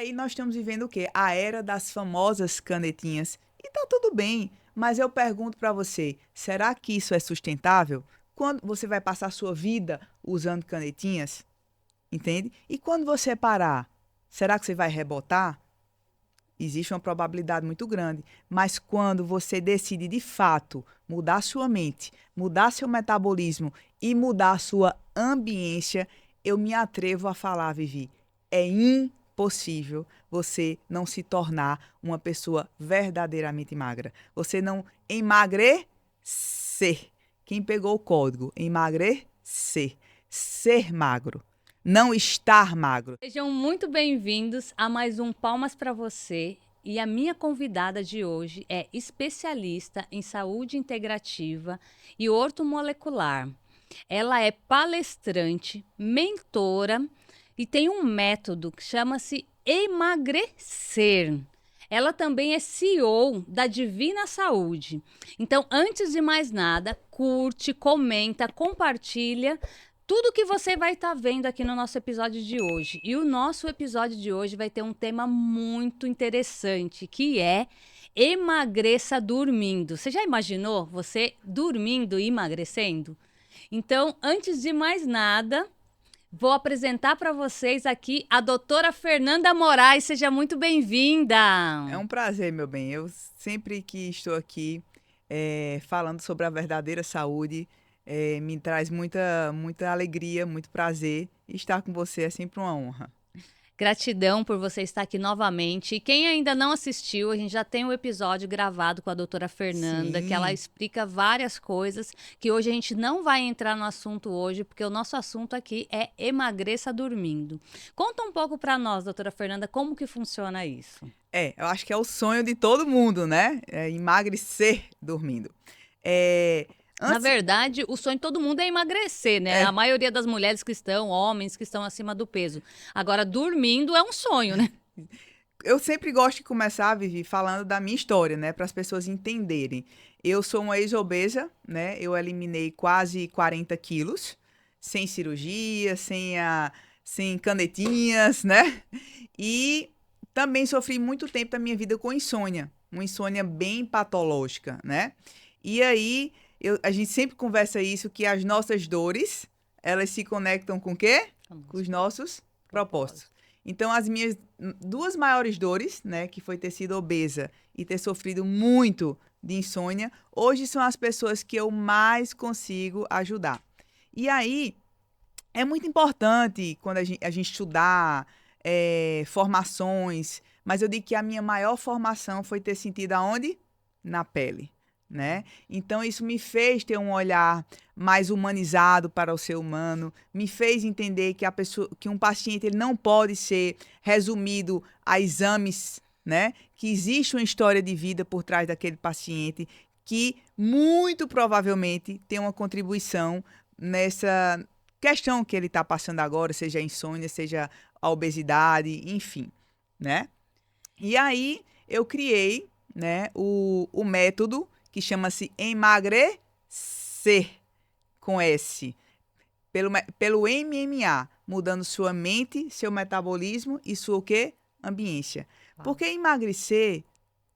aí nós estamos vivendo o quê? A era das famosas canetinhas. E tá tudo bem, mas eu pergunto para você, será que isso é sustentável? Quando você vai passar a sua vida usando canetinhas, entende? E quando você parar, será que você vai rebotar? Existe uma probabilidade muito grande, mas quando você decide de fato mudar sua mente, mudar seu metabolismo e mudar sua ambiência, eu me atrevo a falar, Vivi, é impossível você não se tornar uma pessoa verdadeiramente magra. Você não emagrecer. Quem pegou o código emagrecer, ser magro, não estar magro. Sejam muito bem-vindos a mais um Palmas para Você. E a minha convidada de hoje é especialista em saúde integrativa e ortomolecular. Ela é palestrante, mentora e tem um método que chama-se Emagrecer. Ela também é CEO da Divina Saúde. Então, antes de mais nada, curte, comenta, compartilha tudo que você vai estar vendo aqui no nosso episódio de hoje. E o nosso episódio de hoje vai ter um tema muito interessante, que é emagreça dormindo. Você já imaginou você dormindo e emagrecendo? Então, antes de mais nada, vou apresentar para vocês aqui a doutora Fernanda Moraes. Seja muito bem-vinda. É um prazer, meu bem. Eu sempre que estou aqui falando sobre a verdadeira saúde, me traz muita alegria, muito prazer. E estar com você é sempre uma honra. Gratidão por você estar aqui novamente. E quem ainda não assistiu, a gente já tem um episódio gravado com a doutora Fernanda, que ela Sim. explica várias coisas, que hoje a gente não vai entrar no assunto hoje, porque o nosso assunto aqui é emagreça dormindo. Conta um pouco para nós, doutora Fernanda, como que funciona isso. Eu acho que é o sonho de todo mundo, né? É emagrecer dormindo. É, Na antes, verdade, o sonho de todo mundo é emagrecer, né? A é, maioria das mulheres que estão, homens que estão acima do peso. Agora, dormindo é um sonho, né? eu sempre gosto de começar, Vivi, falando da minha história, né? Para as pessoas entenderem. Eu sou uma ex-obesa, né? Eu eliminei quase 40 quilos, sem cirurgia, sem canetinhas, né? E também sofri muito tempo da minha vida com insônia, uma insônia bem patológica, né? E aí, a gente sempre conversa isso, que as nossas dores, elas se conectam com o quê? Com os nossos propósitos. Propósito. Então, as minhas duas maiores dores, né, que foi ter sido obesa e ter sofrido muito de insônia, hoje são as pessoas que eu mais consigo ajudar. E aí, é muito importante quando a gente estudar formações, mas eu digo que a minha maior formação foi ter sentido aonde? Na pele, né? Então isso me fez ter um olhar mais humanizado para o ser humano, me fez entender que que um paciente ele não pode ser resumido a exames, né? Que existe uma história de vida por trás daquele paciente que muito provavelmente tem uma contribuição nessa questão que ele está passando agora, seja a insônia, seja a obesidade, enfim, né? E aí eu criei, né, o método que chama-se emagrecer com S, pelo MMA, mudando sua mente, seu metabolismo e sua o quê? Ambiência. Porque emagrecer,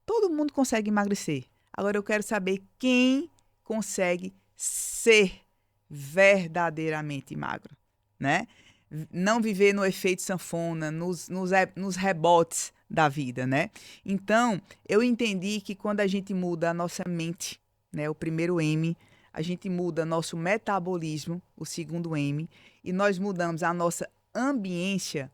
todo mundo consegue emagrecer. Agora eu quero saber quem consegue ser verdadeiramente magro, né? Não viver no efeito sanfona, nos rebotes da vida, né? Então, eu entendi que quando a gente muda a nossa mente, né, o primeiro M, a gente muda nosso metabolismo, o segundo M, e nós mudamos a nossa ambiência,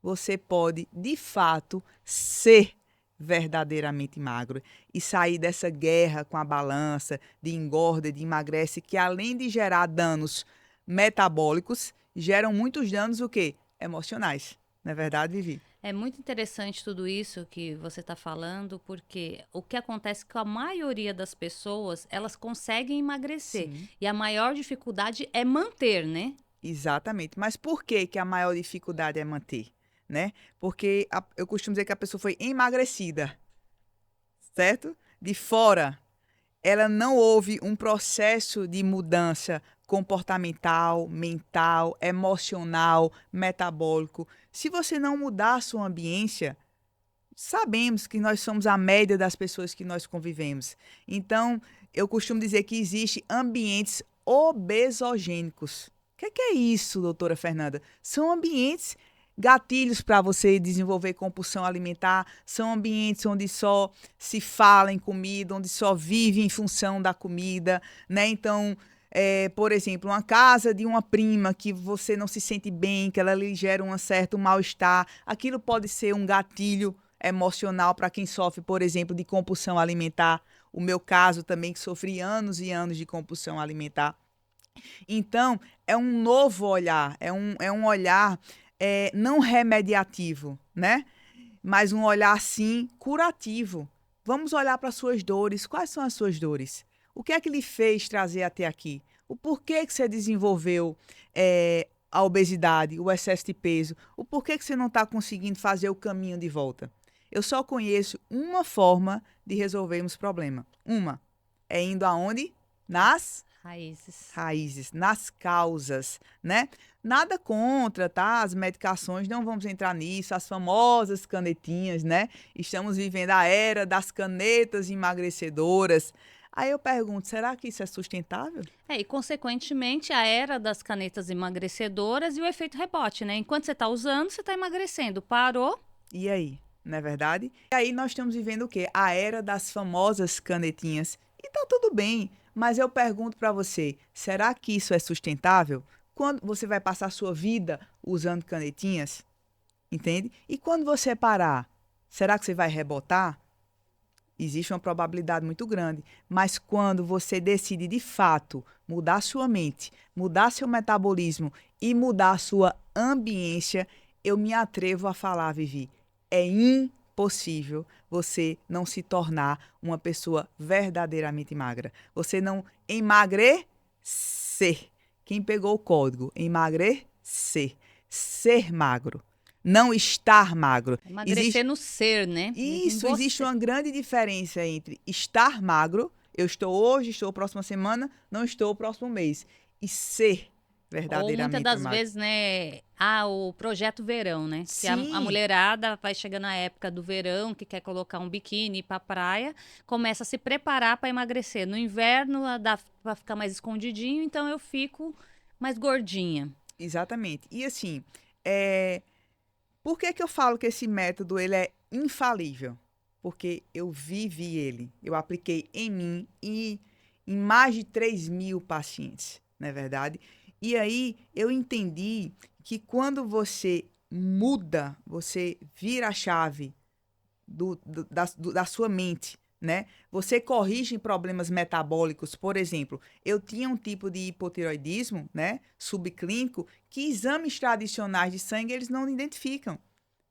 você pode, de fato, ser verdadeiramente magro e sair dessa guerra com a balança de engorda, de emagrece, que além de gerar danos metabólicos, geram muitos danos o quê? Emocionais. Não é verdade, Vivi? É muito interessante tudo isso que você está falando, porque o que acontece com a maioria das pessoas, elas conseguem emagrecer. Sim. E a maior dificuldade é manter, né? Exatamente. Mas por que que a maior dificuldade é manter? Né? Porque eu costumo dizer que a pessoa foi emagrecida, certo? De fora, ela não houve um processo de mudança comportamental, mental, emocional, metabólico. Se você não mudar a sua ambiência, sabemos que nós somos a média das pessoas que nós convivemos. Então, eu costumo dizer que existem ambientes obesogênicos. O que é isso, doutora Fernanda? São ambientes gatilhos para você desenvolver compulsão alimentar, são ambientes onde só se fala em comida, onde só vive em função da comida, né? Então, por exemplo, uma casa de uma prima que você não se sente bem, que ela lhe gera um certo mal-estar, aquilo pode ser um gatilho emocional para quem sofre, por exemplo, de compulsão alimentar. O meu caso também, que sofri anos e anos de compulsão alimentar. Então, é um novo olhar, é um olhar não remediativo, né? Mas um olhar, sim, curativo. Vamos olhar para as suas dores. Quais são as suas dores? O que é que lhe fez trazer até aqui? O porquê que você desenvolveu a obesidade, o excesso de peso? O porquê que você não está conseguindo fazer o caminho de volta? Eu só conheço uma forma de resolvermos o problema. Uma é indo aonde? Nas raízes, nas causas, né? Nada contra, tá? As medicações, não vamos entrar nisso, as famosas canetinhas, né? Estamos vivendo a era das canetas emagrecedoras. Aí eu pergunto, será que isso é sustentável? E consequentemente a era das canetas emagrecedoras e o efeito rebote, né? Enquanto você está usando, você está emagrecendo. Parou? E aí, não é verdade? E aí nós estamos vivendo o quê? A era das famosas canetinhas. E tá tudo bem. Mas eu pergunto para você, será que isso é sustentável? Quando você vai passar a sua vida usando canetinhas? Entende? E quando você parar, será que você vai rebotar? Existe uma probabilidade muito grande. Mas quando você decide, de fato, mudar sua mente, mudar seu metabolismo e mudar a sua ambiência, eu me atrevo a falar, Vivi, é impossível você não se tornar uma pessoa verdadeiramente magra. Você não emagrecer. Quem pegou o código? Emagrecer. Ser magro. Não estar magro. Emagrecer no ser, né? Isso, existe uma grande diferença entre estar magro, eu estou hoje, estou próxima semana, não estou próximo mês, e ser verdadeiramente magro. Ou muitas das vezes, né, o projeto verão, né? Sim. Que a mulherada vai chegando na época do verão, que quer colocar um biquíni para praia, começa a se preparar para emagrecer. No inverno, dá para ficar mais escondidinho, então eu fico mais gordinha. Exatamente. E assim, por que eu falo que esse método ele é infalível? Porque eu vivi ele, eu apliquei em mim e em mais de 3.000 pacientes, não é verdade? E aí eu entendi que quando você muda, você vira a chave da sua mente, né? Você corrige problemas metabólicos. Por exemplo, eu tinha um tipo de hipotireoidismo, né, subclínico, que exames tradicionais de sangue eles não identificam,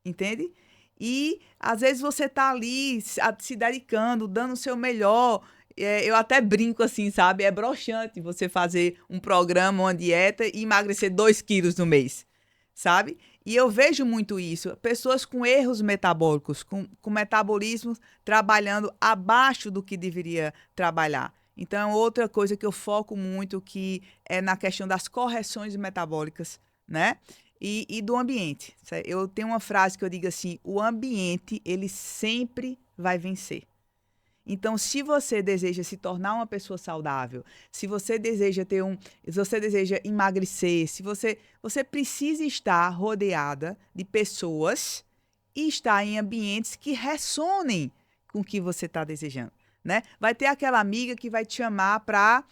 entende? E às vezes você tá ali se dedicando, dando o seu melhor. Eu até brinco assim, sabe? É broxante você fazer um programa, uma dieta e emagrecer 2 quilos no mês, sabe? E eu vejo muito isso. Pessoas com erros metabólicos, com metabolismo trabalhando abaixo do que deveria trabalhar. Então, outra coisa que eu foco muito que é na questão das correções metabólicas, né? E do ambiente. Eu tenho uma frase que eu digo assim, o ambiente, ele sempre vai vencer. Então, se você deseja se tornar uma pessoa saudável, se você deseja se você deseja emagrecer, se você precisa estar rodeada de pessoas e estar em ambientes que ressonem com o que você está desejando, né? Vai ter aquela amiga que vai te chamar para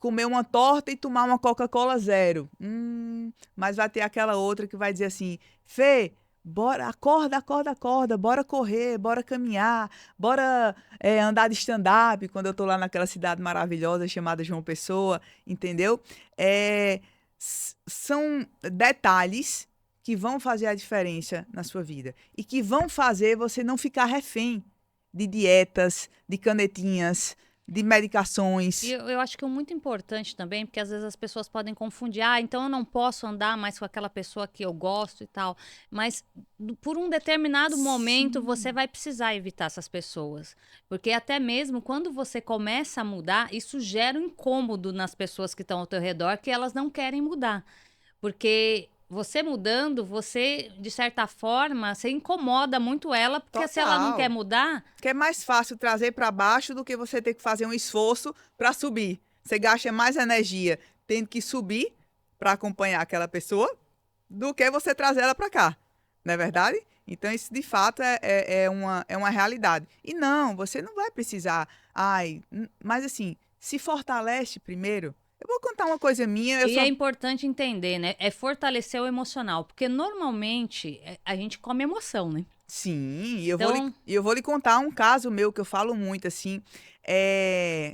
comer uma torta e tomar uma Coca-Cola zero. Mas vai ter aquela outra que vai dizer assim, Fê, bora, acorda, bora correr, bora caminhar, bora andar de stand-up, quando eu tô lá naquela cidade maravilhosa chamada João Pessoa, entendeu? São detalhes que vão fazer a diferença na sua vida e que vão fazer você não ficar refém de dietas, de canetinhas, de medicações. E eu acho que é muito importante também, porque às vezes as pessoas podem confundir, então eu não posso andar mais com aquela pessoa que eu gosto e tal. Mas por um determinado momento você vai precisar evitar essas pessoas. Porque até mesmo quando você começa a mudar, isso gera um incômodo nas pessoas que estão ao teu redor, que elas não querem mudar. Porque você mudando, você, de certa forma, você incomoda muito ela, porque se ela não quer Total. mudar, Que é mais fácil trazer para baixo do que você ter que fazer um esforço para subir. Você gasta mais energia tendo que subir para acompanhar aquela pessoa do que você trazer ela para cá. Não é verdade? Então, isso de fato é uma realidade. E não, você não vai precisar. Ai, mas assim, se fortalece primeiro. Eu vou contar uma coisa minha, eu e é sou. importante entender, né? É fortalecer o emocional, porque normalmente a gente come emoção, né? Sim, Então, e eu vou lhe contar um caso meu que eu falo muito, assim.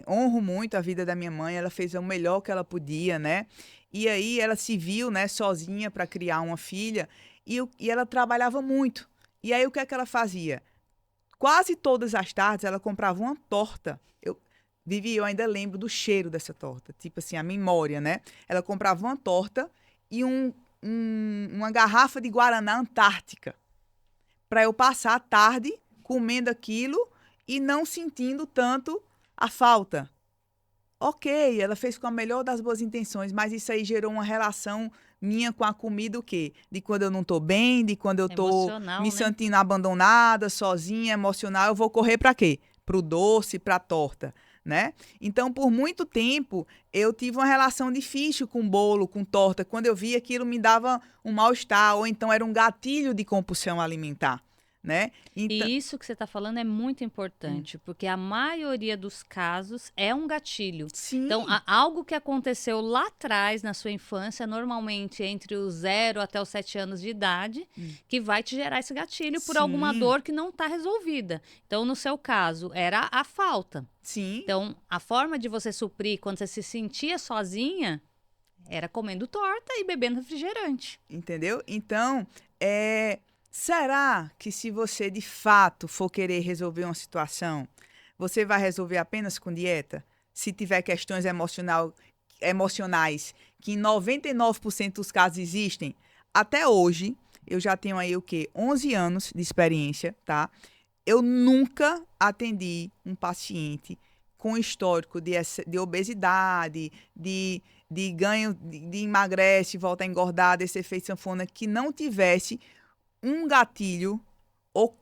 Honro muito a vida da minha mãe, ela fez o melhor que ela podia, né? E aí ela se viu, né, sozinha para criar uma filha e ela trabalhava muito. E aí o que é que ela fazia? Quase todas as tardes ela comprava uma torta. Eu ainda lembro do cheiro dessa torta, tipo assim, a memória, né? Ela comprava uma torta e uma garrafa de Guaraná Antártica para eu passar a tarde comendo aquilo e não sentindo tanto a falta. Ok, ela fez com a melhor das boas intenções, mas isso aí gerou uma relação minha com a comida, o quê? De quando eu não tô bem, de quando eu tô me emocional, né? sentindo abandonada, sozinha, emocional, eu vou correr para quê? Pro doce, pra torta, né? Então, por muito tempo, eu tive uma relação difícil com bolo, com torta. Quando eu via aquilo, me dava um mal-estar, ou então era um gatilho de compulsão alimentar, né? Então, E isso que você está falando é muito importante, porque a maioria dos casos é um gatilho. Então, sim, algo que aconteceu lá atrás, na sua infância, normalmente entre os 0 até os 7 anos de idade, que vai te gerar esse gatilho por alguma sim, dor que não está resolvida. Então, no seu caso, era a falta. sim. Então, a forma de você suprir quando você se sentia sozinha era comendo torta e bebendo refrigerante. Entendeu? Então, será que se você de fato for querer resolver uma situação, você vai resolver apenas com dieta? Se tiver questões emocionais, que em 99% dos casos existem, até hoje, eu já tenho aí o quê? 11 anos de experiência, tá? Eu nunca atendi um paciente com histórico de obesidade, de ganho, de emagrece, volta a engordar, desse efeito sanfona, que não tivesse um gatilho ou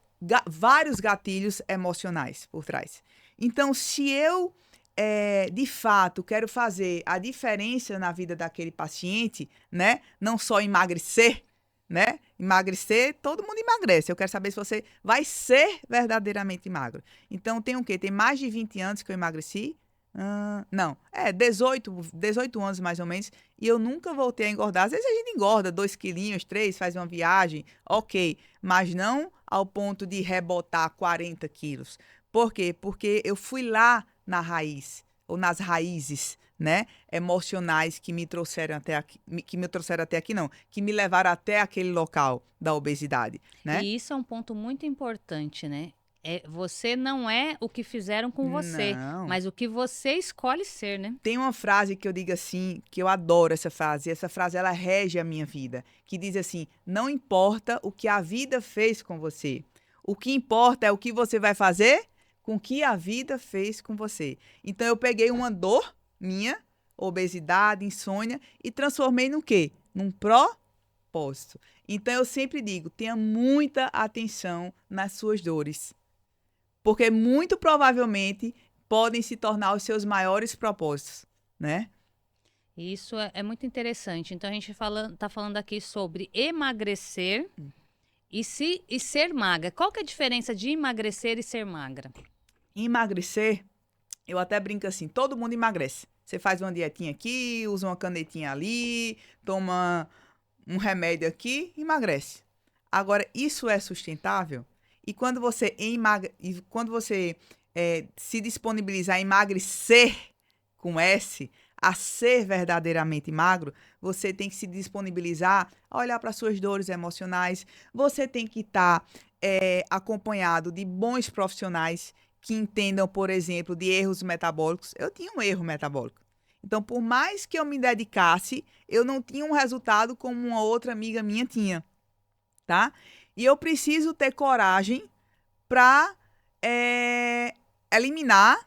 vários gatilhos emocionais por trás. Então, se eu, de fato, quero fazer a diferença na vida daquele paciente, né? Não só emagrecer, né? Emagrecer, todo mundo emagrece. Eu quero saber se você vai ser verdadeiramente magro. Então, tem o quê? Tem mais de 20 anos que eu emagreci. Não, 18 anos mais ou menos, e eu nunca voltei a engordar. Às vezes a gente engorda 2 quilinhos, 3, faz uma viagem, ok, mas não ao ponto de rebotar 40 quilos. Por quê? Porque eu fui lá na raiz, ou nas raízes, né, emocionais que me trouxeram até aqui, não, que me levaram até aquele local da obesidade, né? E isso é um ponto muito importante, né? Você não é o que fizeram com você, Não. mas o que você escolhe ser, né? Tem uma frase que eu digo assim, que eu adoro essa frase, e essa frase ela rege a minha vida, que diz assim: não importa o que a vida fez com você, o que importa é o que você vai fazer com o que a vida fez com você. Então eu peguei uma dor minha, obesidade, insônia, e transformei no quê? Num propósito. Então eu sempre digo, tenha muita atenção nas suas dores, porque muito provavelmente podem se tornar os seus maiores propósitos, né? E isso é muito interessante. Então a gente tá falando aqui sobre emagrecer e ser magra. Qual que é a diferença de emagrecer e ser magra? Emagrecer, eu até brinco assim, todo mundo emagrece. Você faz uma dietinha aqui, usa uma canetinha ali, toma um remédio aqui, emagrece. Agora, isso é sustentável? E quando você se disponibilizar a emagrecer com S, a ser verdadeiramente magro, você tem que se disponibilizar a olhar para suas dores emocionais. Você tem que estar acompanhado de bons profissionais que entendam, por exemplo, de erros metabólicos. Eu tinha um erro metabólico. Então, por mais que eu me dedicasse, eu não tinha um resultado como uma outra amiga minha tinha, tá? E eu preciso ter coragem para eliminar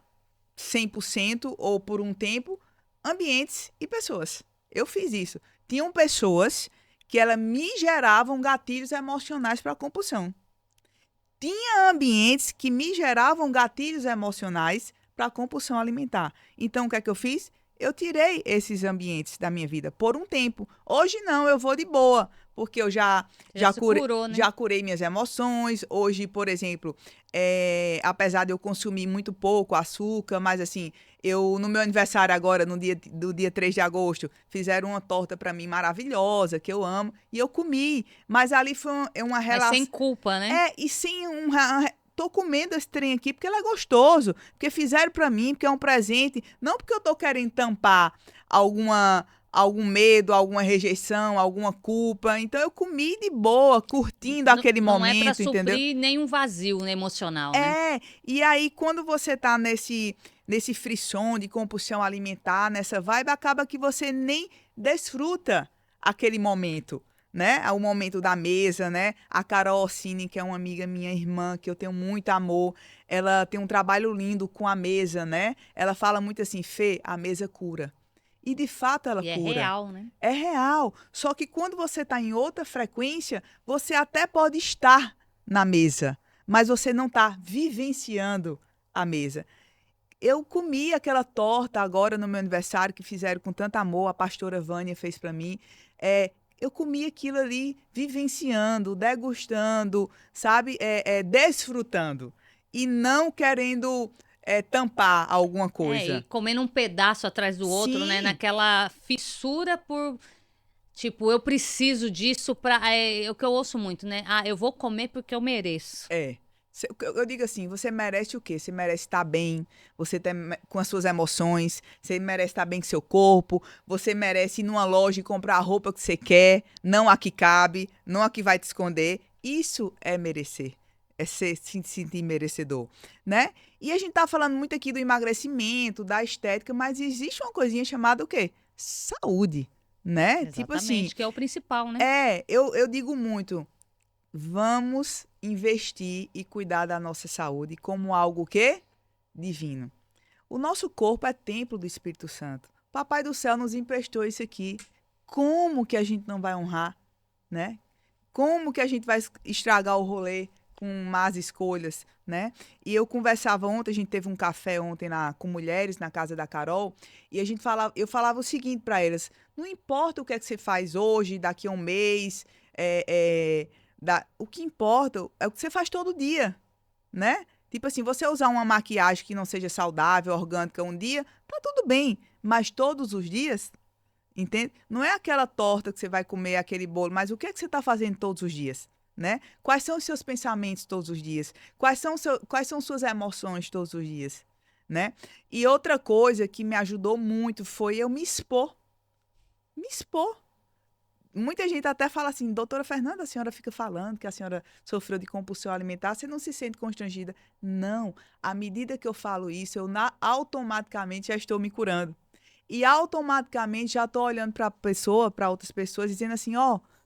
100% ou por um tempo ambientes e pessoas. Eu fiz isso. Tinham pessoas que elas me geravam gatilhos emocionais para a compulsão. Tinha ambientes que me geravam gatilhos emocionais para a compulsão alimentar. Então, o que é que eu fiz? Eu tirei esses ambientes da minha vida por um tempo. Hoje não, eu vou de boa, porque eu já curou, né? já curei minhas emoções. Hoje, por exemplo, apesar de eu consumir muito pouco açúcar, mas assim, no meu aniversário agora, do dia 3 de agosto, fizeram uma torta para mim maravilhosa, que eu amo, e eu comi. Mas ali foi uma relação... Mas sem culpa, né? E sem tô comendo esse trem aqui porque ele é gostoso, porque fizeram para mim, porque é um presente, não porque eu tô querendo tampar algum medo, alguma rejeição, alguma culpa. Então eu comi de boa, curtindo aquele momento, não é para entendeu? suprir nenhum vazio, né, emocional, né? E aí quando você tá nesse frisson de compulsão alimentar, nessa vibe, acaba que você nem desfruta aquele momento, né? O momento da mesa, né? A Carol Orsini, que é uma amiga minha, irmã, que eu tenho muito amor, ela tem um trabalho lindo com a mesa, né? Ela fala muito assim, Fê, a mesa cura. E de fato ela E cura. é real, né? É real. Só que quando você está em outra frequência, você até pode estar na mesa, mas você não está vivenciando a mesa. Eu comi aquela torta agora no meu aniversário que fizeram com tanto amor, a pastora Vânia fez para mim. Eu comi aquilo ali vivenciando, degustando, sabe? Desfrutando. E não querendo tampar alguma E coisa. comendo um pedaço atrás do outro, né? Sim, Naquela fissura por, tipo, eu preciso disso pra... É o que eu ouço muito, né? Ah, eu vou comer porque eu mereço. Eu digo assim, você merece o quê? Você merece estar bem, você com as suas emoções, você merece estar bem com seu corpo, você merece ir numa loja e comprar a roupa que você quer, não a que cabe, não a que vai te esconder. Isso é merecer, se sentir merecedor, né? E a gente tá falando muito aqui do emagrecimento, da estética, mas existe uma coisinha chamada o quê? Saúde, né? Tipo assim, Exatamente, que é o principal, né? eu digo muito, vamos investir e cuidar da nossa saúde como algo que divino. O nosso corpo é templo do Espírito Santo. Papai do céu nos emprestou isso aqui. Como que a gente não vai honrar, né? Como que a gente vai estragar o rolê com más escolhas, né? E eu conversava ontem, a gente teve um café ontem com mulheres na casa da Carol, e eu falava o seguinte para elas: não importa o que é que você faz hoje, daqui a um mês, o que importa é o que você faz todo dia, né? Tipo assim, você usar uma maquiagem que não seja saudável, orgânica um dia, tá tudo bem, mas todos os dias, entende? Não é aquela torta que você vai comer, aquele bolo, mas o que é que você está fazendo todos os dias, né? Quais são os seus pensamentos todos os dias? Quais são suas emoções todos os dias, né? E outra coisa que me ajudou muito foi eu me expor. Me expor. Muita gente até fala assim, doutora Fernanda, a senhora fica falando que a senhora sofreu de compulsão alimentar, você não se sente constrangida? Não. À medida que eu falo isso, automaticamente já estou me curando. E automaticamente já estou olhando para a pessoa, para outras pessoas, dizendo assim,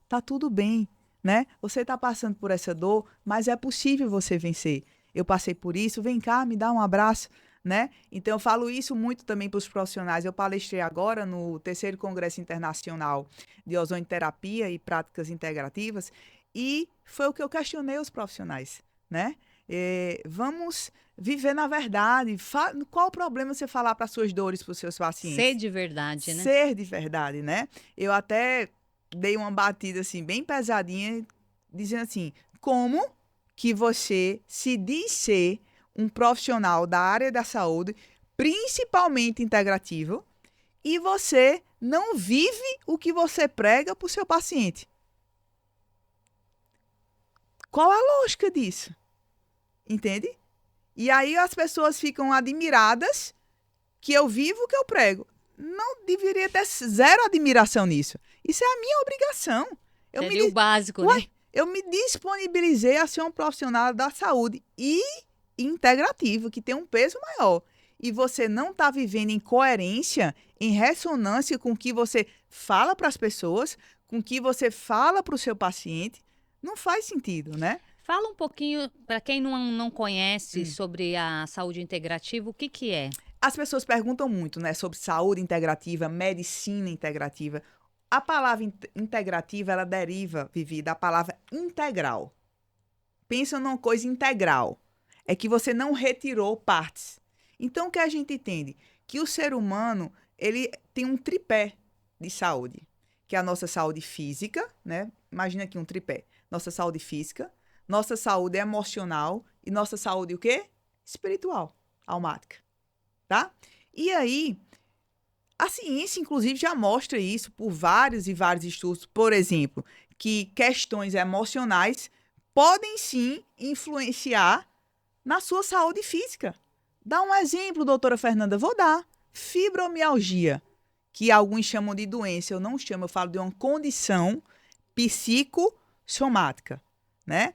tá tudo bem, né? Você está passando por essa dor, mas é possível você vencer. Eu passei por isso, vem cá, me dá um abraço, né? Então, eu falo isso muito também para os profissionais. Eu palestrei agora no 3º Congresso Internacional de Ozonoterapia e Práticas Integrativas e foi o que eu questionei os profissionais, né? Vamos viver na verdade. Qual o problema você falar para suas dores para os seus pacientes? Ser de verdade, né? Ser de verdade, né? Eu até dei uma batida assim, bem pesadinha, dizendo assim, como que você se diz ser um profissional da área da saúde, principalmente integrativo, e você não vive o que você prega para o seu paciente? Qual a lógica disso? Entende? E aí as pessoas ficam admiradas que eu vivo o que eu prego. Não deveria ter zero admiração nisso. Isso é a minha obrigação. Seria o básico, né? Eu me disponibilizei a ser um profissional da saúde e integrativo, que tem um peso maior. E você não está vivendo em coerência, em ressonância com o que você fala para as pessoas, com o que você fala para o seu paciente, não faz sentido, né? Fala um pouquinho, para quem não conhece Hum. sobre a saúde integrativa, o que que é? As pessoas perguntam muito, né, sobre saúde integrativa, medicina integrativa. A palavra integrativa, ela deriva, Vivi, da palavra integral. Pensa numa coisa integral. É que você não retirou partes. Então, o que a gente entende? Que o ser humano, ele tem um tripé de saúde, que é a nossa saúde física, né? Imagina aqui um tripé. Nossa saúde física, nossa saúde emocional e nossa saúde o quê? Espiritual, almática, tá? E aí, a ciência, inclusive, já mostra isso por vários e vários estudos. Por exemplo, que questões emocionais podem sim influenciar na sua saúde física. Dá um exemplo, doutora Fernanda, vou dar. Fibromialgia, que alguns chamam de doença, eu não chamo, eu falo de uma condição psicossomática, né?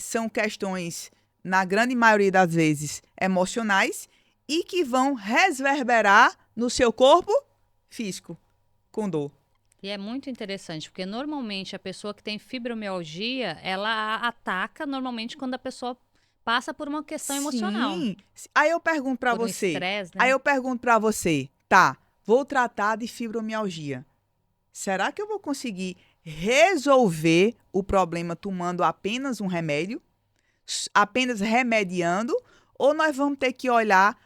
São questões, na grande maioria das vezes, emocionais e que vão reverberar no seu corpo físico, com dor. E é muito interessante, porque normalmente a pessoa que tem fibromialgia, ela ataca normalmente quando a pessoa passa por uma questão emocional, Sim. Aí eu pergunto para por um você. estresse, Aí né? eu pergunto para você, tá? Vou tratar de fibromialgia. Será que eu vou conseguir resolver o problema tomando apenas um remédio? Apenas remediando? Ou nós vamos ter que olhar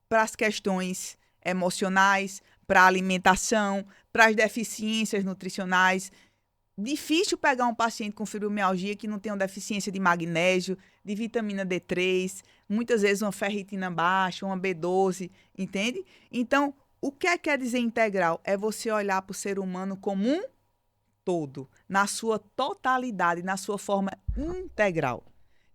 para as questões emocionais, para a alimentação, para as deficiências nutricionais? Difícil pegar um paciente com fibromialgia que não tem uma deficiência de magnésio, de vitamina D3, muitas vezes uma ferritina baixa, uma B12, entende? Então, o que quer dizer integral? É você olhar para o ser humano como um todo, na sua totalidade, na sua forma integral.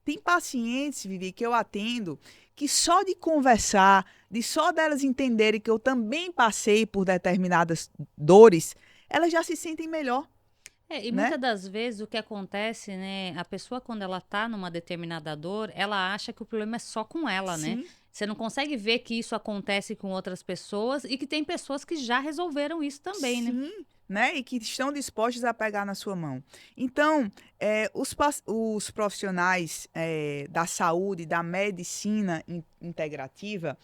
Tem pacientes, Vivi, que eu atendo, que só de conversar, de só delas entenderem que eu também passei por determinadas dores, elas já se sentem melhor, E né? muitas das vezes o que acontece, né? A pessoa, quando ela tá numa determinada dor, ela acha que o problema é só com ela, né? Sim. Você não consegue ver que isso acontece com outras pessoas e que tem pessoas que já resolveram isso também, né? Sim, né? E que estão dispostos a pegar na sua mão. Então, os profissionais da saúde, da medicina integrativa,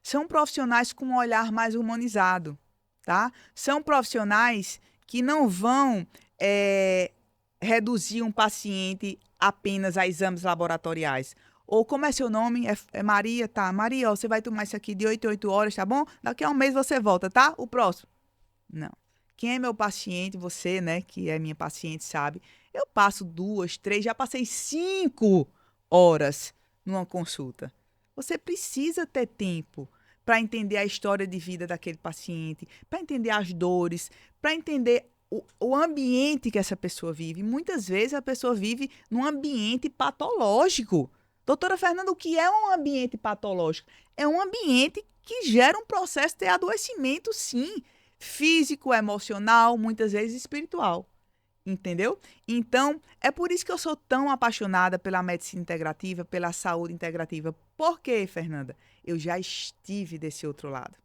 são profissionais com um olhar mais humanizado, tá? São profissionais que não vão reduzir um paciente apenas a exames laboratoriais. Ou como é seu nome? É Maria, tá? Maria, ó, você vai tomar isso aqui de 8 em 8 horas, tá bom? Daqui a um mês você volta, tá? O próximo. Não. Quem é meu paciente, você, né, que é minha paciente, sabe? Eu passo 2, 3, já passei 5 horas numa consulta. Você precisa ter tempo para entender a história de vida daquele paciente, para entender as dores, para entender o ambiente que essa pessoa vive. Muitas vezes a pessoa vive num ambiente patológico. Doutora Fernanda, o que é um ambiente patológico? É um ambiente que gera um processo de adoecimento, sim, físico, emocional, muitas vezes espiritual. Entendeu? Então, é por isso que eu sou tão apaixonada pela medicina integrativa, pela saúde integrativa. Por quê, Fernanda? Eu já estive desse outro lado.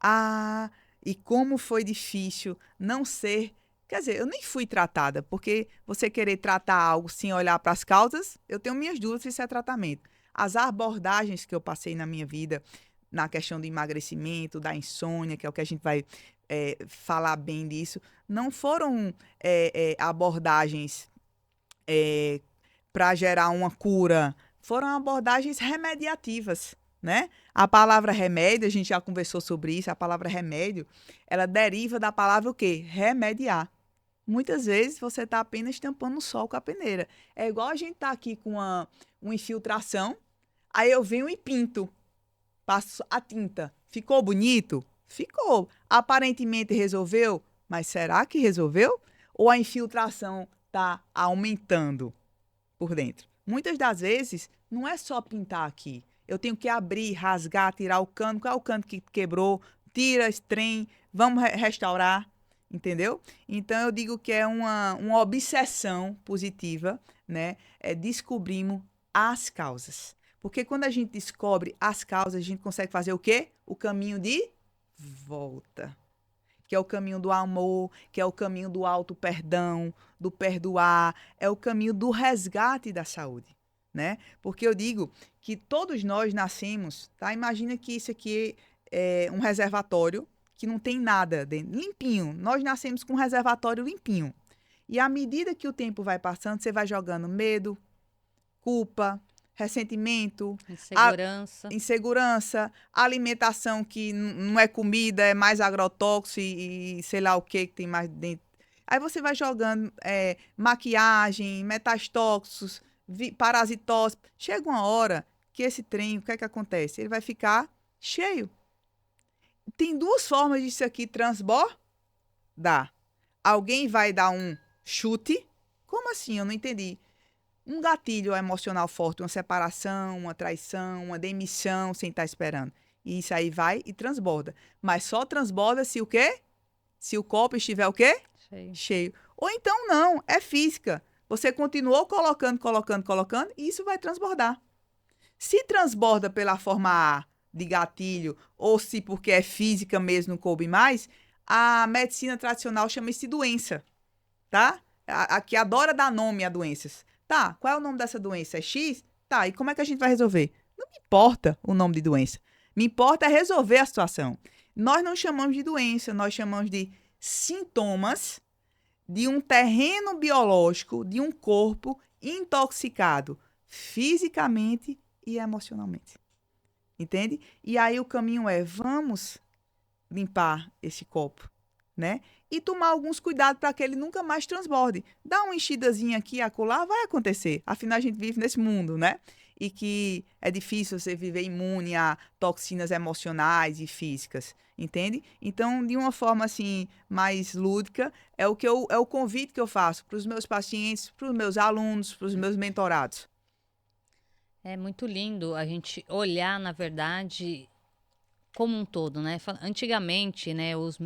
Ah, e como foi difícil não ser. Quer dizer, eu nem fui tratada, porque você querer tratar algo sem olhar para as causas, eu tenho minhas dúvidas se isso é tratamento. As abordagens que eu passei na minha vida, na questão do emagrecimento, da insônia, que é o que a gente vai falar bem disso, não foram abordagens para gerar uma cura, foram abordagens remediativas, né? A palavra remédio, a gente já conversou sobre isso, a palavra remédio, ela deriva da palavra o quê? Remediar. Muitas vezes você está apenas tampando o sol com a peneira. É igual a gente tá aqui com uma infiltração, aí eu venho e pinto, passo a tinta. Ficou bonito? Ficou. Aparentemente resolveu, mas será que resolveu? Ou a infiltração está aumentando por dentro? Muitas das vezes, não é só pintar aqui. Eu tenho que abrir, rasgar, tirar o cano. Qual é o cano que quebrou? Tira esse trem, vamos restaurar, entendeu? Então, eu digo que é uma obsessão positiva, né? Descobrimos as causas. Porque quando a gente descobre as causas, a gente consegue fazer o quê? O caminho de volta. Que é o caminho do amor, que é o caminho do auto-perdão, do perdoar, é o caminho do resgate da saúde, né? Porque eu digo que todos nós nascemos, tá? Imagina que isso aqui é um reservatório que não tem nada dentro, limpinho. Nós nascemos com um reservatório limpinho. E à medida que o tempo vai passando, você vai jogando medo, culpa, ressentimento, insegurança, alimentação que não é comida, é mais agrotóxico e sei lá o que tem mais dentro. Aí você vai jogando maquiagem, metais tóxicos, parasitose. Chega uma hora que esse trem, o que é que acontece? Ele vai ficar cheio. Tem duas formas disso aqui transbordar. Alguém vai dar um chute. Como assim? Eu não entendi. Um gatilho emocional forte, uma separação, uma traição, uma demissão sem estar esperando. E isso aí vai e transborda. Mas só transborda se o quê? Se o copo estiver o quê? Cheio. Ou então não, é física. Você continuou colocando e isso vai transbordar. Se transborda pela forma A de gatilho ou se porque é física mesmo não coube mais, a medicina tradicional chama isso de doença, tá? A que adora dar nome a doenças. Tá, qual é o nome dessa doença? É X? Tá, e como é que a gente vai resolver? Não me importa o nome de doença. Me importa é resolver a situação. Nós não chamamos de doença, nós chamamos de sintomas de um terreno biológico, de um corpo intoxicado fisicamente e emocionalmente. Entende? E aí o caminho é, vamos limpar esse copo, né? E tomar alguns cuidados para que ele nunca mais transborde. Dá uma enchidazinha aqui e acolá, vai acontecer. Afinal, a gente vive nesse mundo, né? E que é difícil você viver imune a toxinas emocionais e físicas, entende? Então, de uma forma assim, mais lúdica, é o convite que eu faço para os meus pacientes, para os meus alunos, para os meus mentorados. É muito lindo a gente olhar, na verdade, como um todo, né? Antigamente, né, os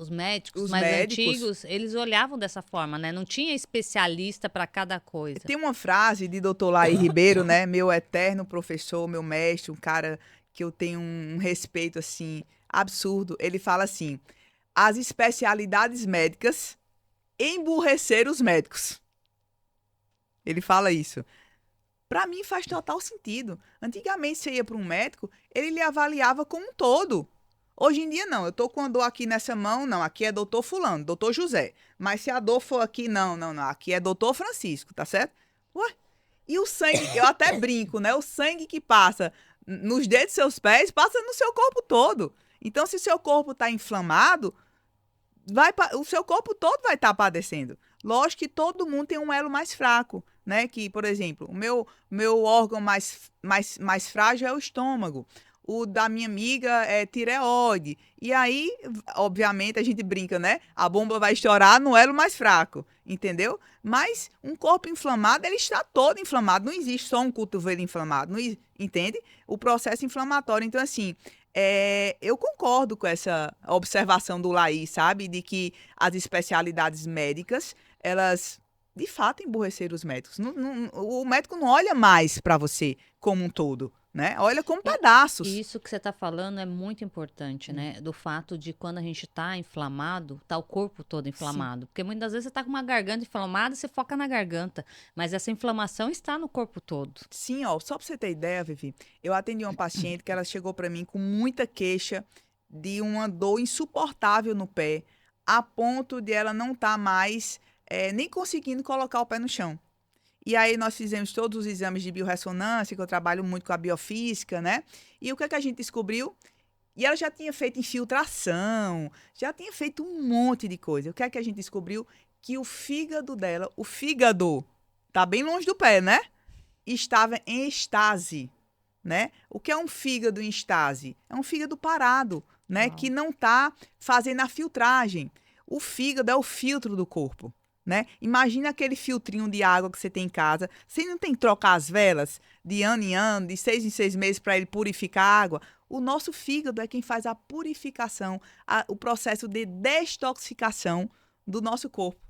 médicos mais antigos, eles olhavam dessa forma, né? Não tinha especialista para cada coisa. Tem uma frase de Dr. Laí Ribeiro, né? Meu eterno professor, meu mestre, um cara que eu tenho um respeito, assim, absurdo. Ele fala assim, as especialidades médicas emburreceram os médicos. Ele fala isso. Para mim faz total sentido. Antigamente você ia para um médico, ele lhe avaliava como um todo. Hoje em dia não, eu tô com a dor aqui nessa mão, não, aqui é doutor fulano, doutor José. Mas se a dor for aqui, não, aqui é doutor Francisco, tá certo? Ué, e o sangue, eu até brinco, né? O sangue que passa nos dedos dos seus pés, passa no seu corpo todo. Então se o seu corpo está inflamado, o seu corpo todo vai estar padecendo. Lógico que todo mundo tem um elo mais fraco, né? Que, por exemplo, o meu órgão mais frágil é o estômago. O da minha amiga é tireoide. E aí, obviamente, a gente brinca, né? A bomba vai estourar no elo mais fraco, entendeu? Mas um corpo inflamado, ele está todo inflamado. Não existe só um cotovelo inflamado, não, entende? O processo inflamatório. Então, assim, eu concordo com essa observação do Laí, sabe? De que as especialidades médicas, elas, de fato, emburreceram os médicos. O médico não olha mais para você como um todo, né? Olha como pedaços. Isso que você está falando é muito importante, né? Do fato de quando a gente está inflamado, tá o corpo todo inflamado. Sim. Porque muitas vezes você está com uma garganta inflamada, você foca na garganta. Mas essa inflamação está no corpo todo. Sim, ó, só para você ter ideia, Vivi, eu atendi uma paciente que ela chegou para mim com muita queixa de uma dor insuportável no pé, a ponto de ela não estar mais nem conseguindo colocar o pé no chão. E aí nós fizemos todos os exames de biorressonância, que eu trabalho muito com a biofísica, né? E o que é que a gente descobriu? E ela já tinha feito infiltração, já tinha feito um monte de coisa. O que é que a gente descobriu? Que o fígado dela, o fígado, tá bem longe do pé, né? Estava em estase, né? O que é um fígado em estase? É um fígado parado, né? Que não tá fazendo a filtragem. O fígado é o filtro do corpo. Né? Imagina aquele filtrinho de água que você tem em casa. Você não tem que trocar as velas de ano em ano, de 6 em 6 meses para ele purificar a água? O nosso fígado é quem faz a purificação, o processo de detoxificação do nosso corpo.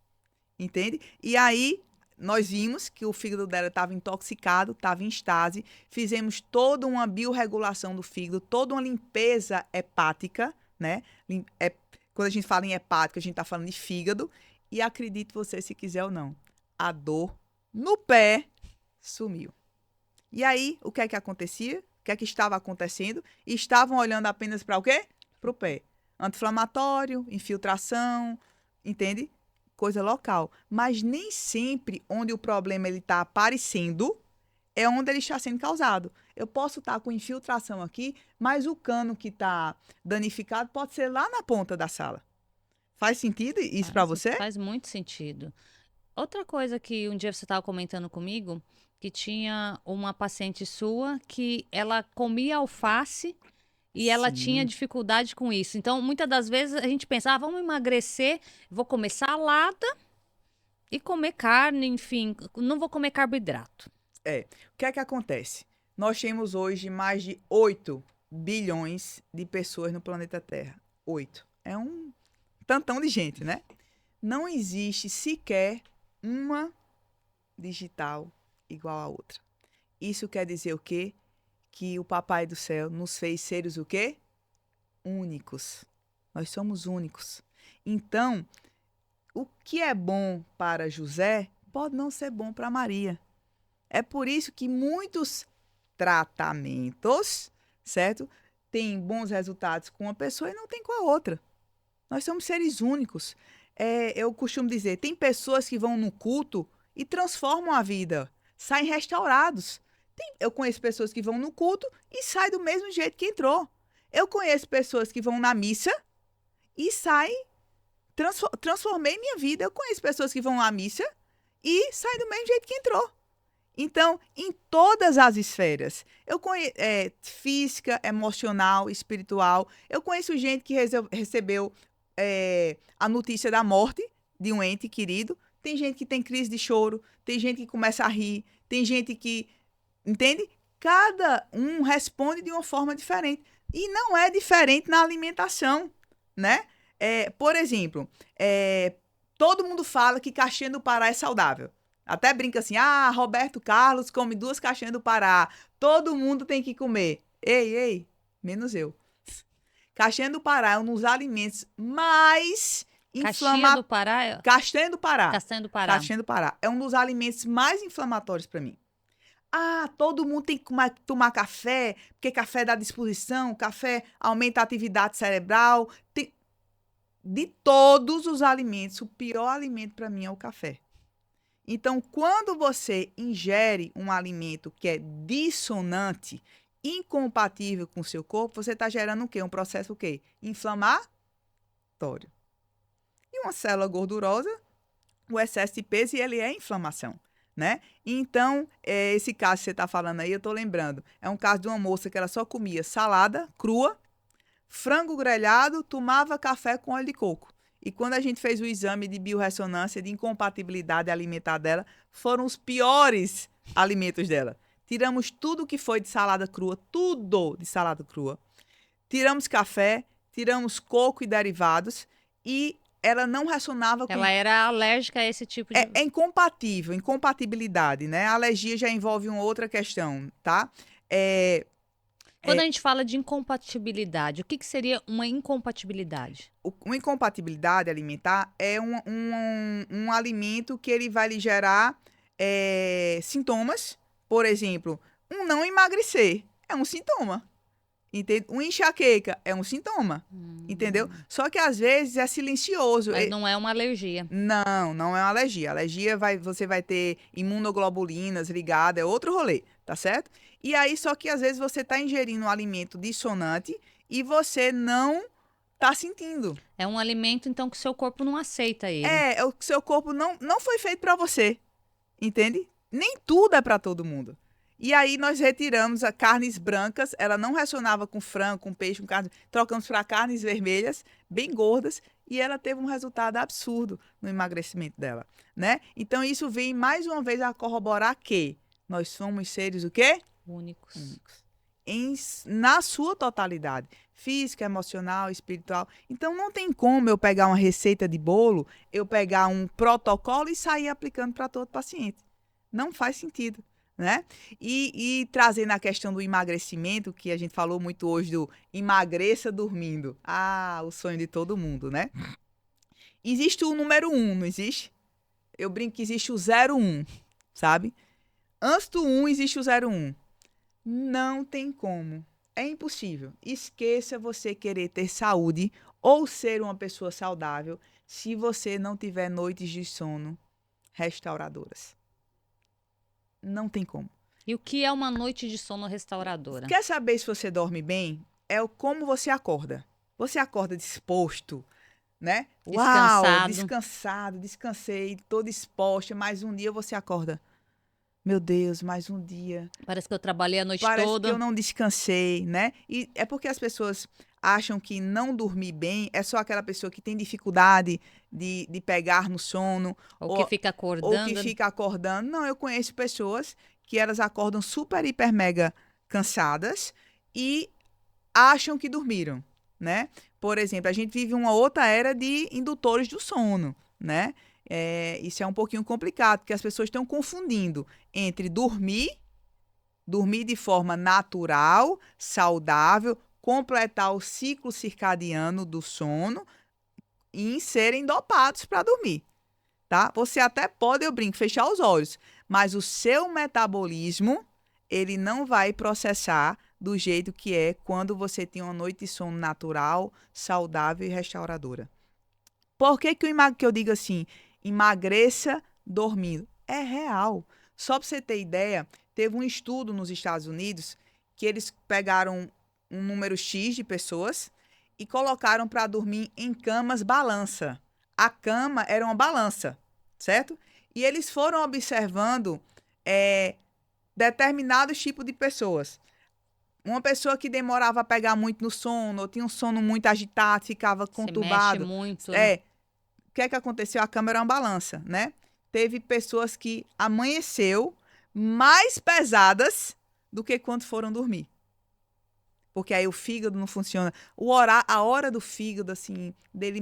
Entende? E aí, nós vimos que o fígado dela estava intoxicado, estava em estase, fizemos toda uma biorregulação do fígado, toda uma limpeza hepática, né? Quando a gente fala em hepática, a gente está falando de fígado, e acredite você se quiser ou não, a dor no pé sumiu. E aí, o que é que acontecia? O que é que estava acontecendo? Estavam olhando apenas para o quê? Para o pé. Anti-inflamatório, infiltração, entende? Coisa local. Mas nem sempre onde o problema está aparecendo é onde ele está sendo causado. Eu posso estar com infiltração aqui, mas o cano que está danificado pode ser lá na ponta da sala. Faz sentido isso para você? Faz muito sentido. Outra coisa que um dia você estava comentando comigo, que tinha uma paciente sua que ela comia alface e ela tinha Sim. dificuldade com isso. Então, muitas das vezes a gente pensa, vamos emagrecer, vou comer salada e comer carne, enfim, não vou comer carboidrato. O que é que acontece? Nós temos hoje mais de 8 bilhões de pessoas no planeta Terra. 8. É um tantão de gente, né? Não existe sequer uma digital igual a outra. Isso quer dizer o quê? Que o Papai do Céu nos fez seres o quê? Únicos. Nós somos únicos. Então, o que é bom para José pode não ser bom para Maria. É por isso que muitos tratamentos, certo? Têm bons resultados com uma pessoa e não tem com a outra. Nós somos seres únicos. Eu costumo dizer, tem pessoas que vão no culto e transformam a vida, saem restaurados. Eu conheço pessoas que vão no culto e saem do mesmo jeito que entrou. Eu conheço pessoas que vão na missa e saem, transformei minha vida. Eu conheço pessoas que vão à missa e saem do mesmo jeito que entrou. Então, em todas as esferas, eu conheço física, emocional, espiritual. Eu conheço gente que recebeu a notícia da morte de um ente querido. Tem gente que tem crise de choro, tem gente que começa a rir, tem gente que, entende? Cada um responde de uma forma diferente. E não é diferente na alimentação, né? Por exemplo, todo mundo fala que caixinha do Pará é saudável. Até brinca assim, Roberto Carlos come 2 caixinhas do Pará. Todo mundo tem que comer. Ei, menos eu. Caixinha do Pará é um dos alimentos mais Caixinha do Pará? Castanha do Pará. Castanha do Pará. Castanha do Pará. É um dos alimentos mais inflamatórios para mim. Todo mundo tem que tomar café, porque café dá disposição, café aumenta a atividade cerebral. De todos os alimentos, o pior alimento para mim é o café. Então, quando você ingere um alimento que é dissonante, incompatível com o seu corpo, você está gerando o quê? Um processo o quê? Inflamatório. E uma célula gordurosa, o excesso de peso, e ele é inflamação, né? Então, esse caso que você está falando aí, eu estou lembrando, é um caso de uma moça que ela só comia salada crua, frango grelhado, tomava café com óleo de coco. E quando a gente fez o exame de biorressonância de incompatibilidade alimentar dela, foram os piores alimentos dela. Tiramos tudo que foi de salada crua, tudo de salada crua. Tiramos café, tiramos coco e derivados e ela não ressonava com... Ela era alérgica a esse tipo de... É incompatível, incompatibilidade, né? A alergia já envolve uma outra questão, tá? Quando a gente fala de incompatibilidade, o que seria uma incompatibilidade? Uma incompatibilidade alimentar é um alimento que ele vai lhe gerar sintomas. Por exemplo, um não emagrecer é um sintoma. Entende? Uma enxaqueca é um sintoma. Entendeu? Só que às vezes é silencioso. Mas não é uma alergia. Não é uma alergia. Alergia você vai ter imunoglobulinas ligadas, é outro rolê, tá certo? E aí, só que às vezes você está ingerindo um alimento dissonante e você não está sentindo. É um alimento, então, que o seu corpo não aceita ele. O seu corpo não foi feito para você, entende? Nem tudo é para todo mundo. E aí nós retiramos as carnes brancas, ela não ressonava com frango, com peixe, com carne, trocamos para carnes vermelhas, bem gordas, e ela teve um resultado absurdo no emagrecimento dela, né? Então isso vem mais uma vez a corroborar que nós somos seres o quê? Únicos. na sua totalidade, física, emocional, espiritual. Então, não tem como eu pegar uma receita de bolo, eu pegar um protocolo e sair aplicando para todo paciente. Não faz sentido, né? E trazendo a questão do emagrecimento, que a gente falou muito hoje do emagreça dormindo. Ah, o sonho de todo mundo, né? Existe o número 1, não existe? Eu brinco que existe o 01, sabe? Antes do 1 existe o 01. Não tem como. É impossível. Esqueça você querer ter saúde ou ser uma pessoa saudável se você não tiver noites de sono restauradoras. Não tem como. E o que é uma noite de sono restauradora? Quer saber se você dorme bem? É o como você acorda. Você acorda disposto, né? Uau, Descansado. descansado, descansei, tô disposta, mais um dia você acorda. Meu Deus, mais um dia. Parece que eu trabalhei a noite Parece toda. que eu não descansei, né? E é porque as pessoas acham que não dormir bem é só aquela pessoa que tem dificuldade de pegar no sono Ou que fica ou que acordando. fica acordando. Não, eu conheço pessoas que elas acordam super, hiper, mega cansadas e acham que dormiram, né? Por exemplo, a gente vive uma outra era de indutores do sono, né? Isso é um pouquinho complicado, porque as pessoas estão confundindo entre dormir de forma natural, saudável, completar o ciclo circadiano do sono e serem dopados para dormir, tá? Você até pode, eu brinco, fechar os olhos, mas o seu metabolismo, ele não vai processar do jeito que é quando você tem uma noite de sono natural, saudável e restauradora. Por que que eu digo assim, emagreça dormindo? É real. Só para você ter ideia, teve um estudo nos Estados Unidos que eles pegaram um número X de pessoas e colocaram para dormir em camas balança. A cama era uma balança, certo? E eles foram observando determinados tipos de pessoas. Uma pessoa que demorava a pegar muito no sono, ou tinha um sono muito agitado, ficava Se mexe conturbado. muito, né? O que é que aconteceu? A câmera é uma balança, né? Teve pessoas que amanheceu mais pesadas do que quando foram dormir. Porque aí o fígado não funciona. A hora do fígado, assim, dele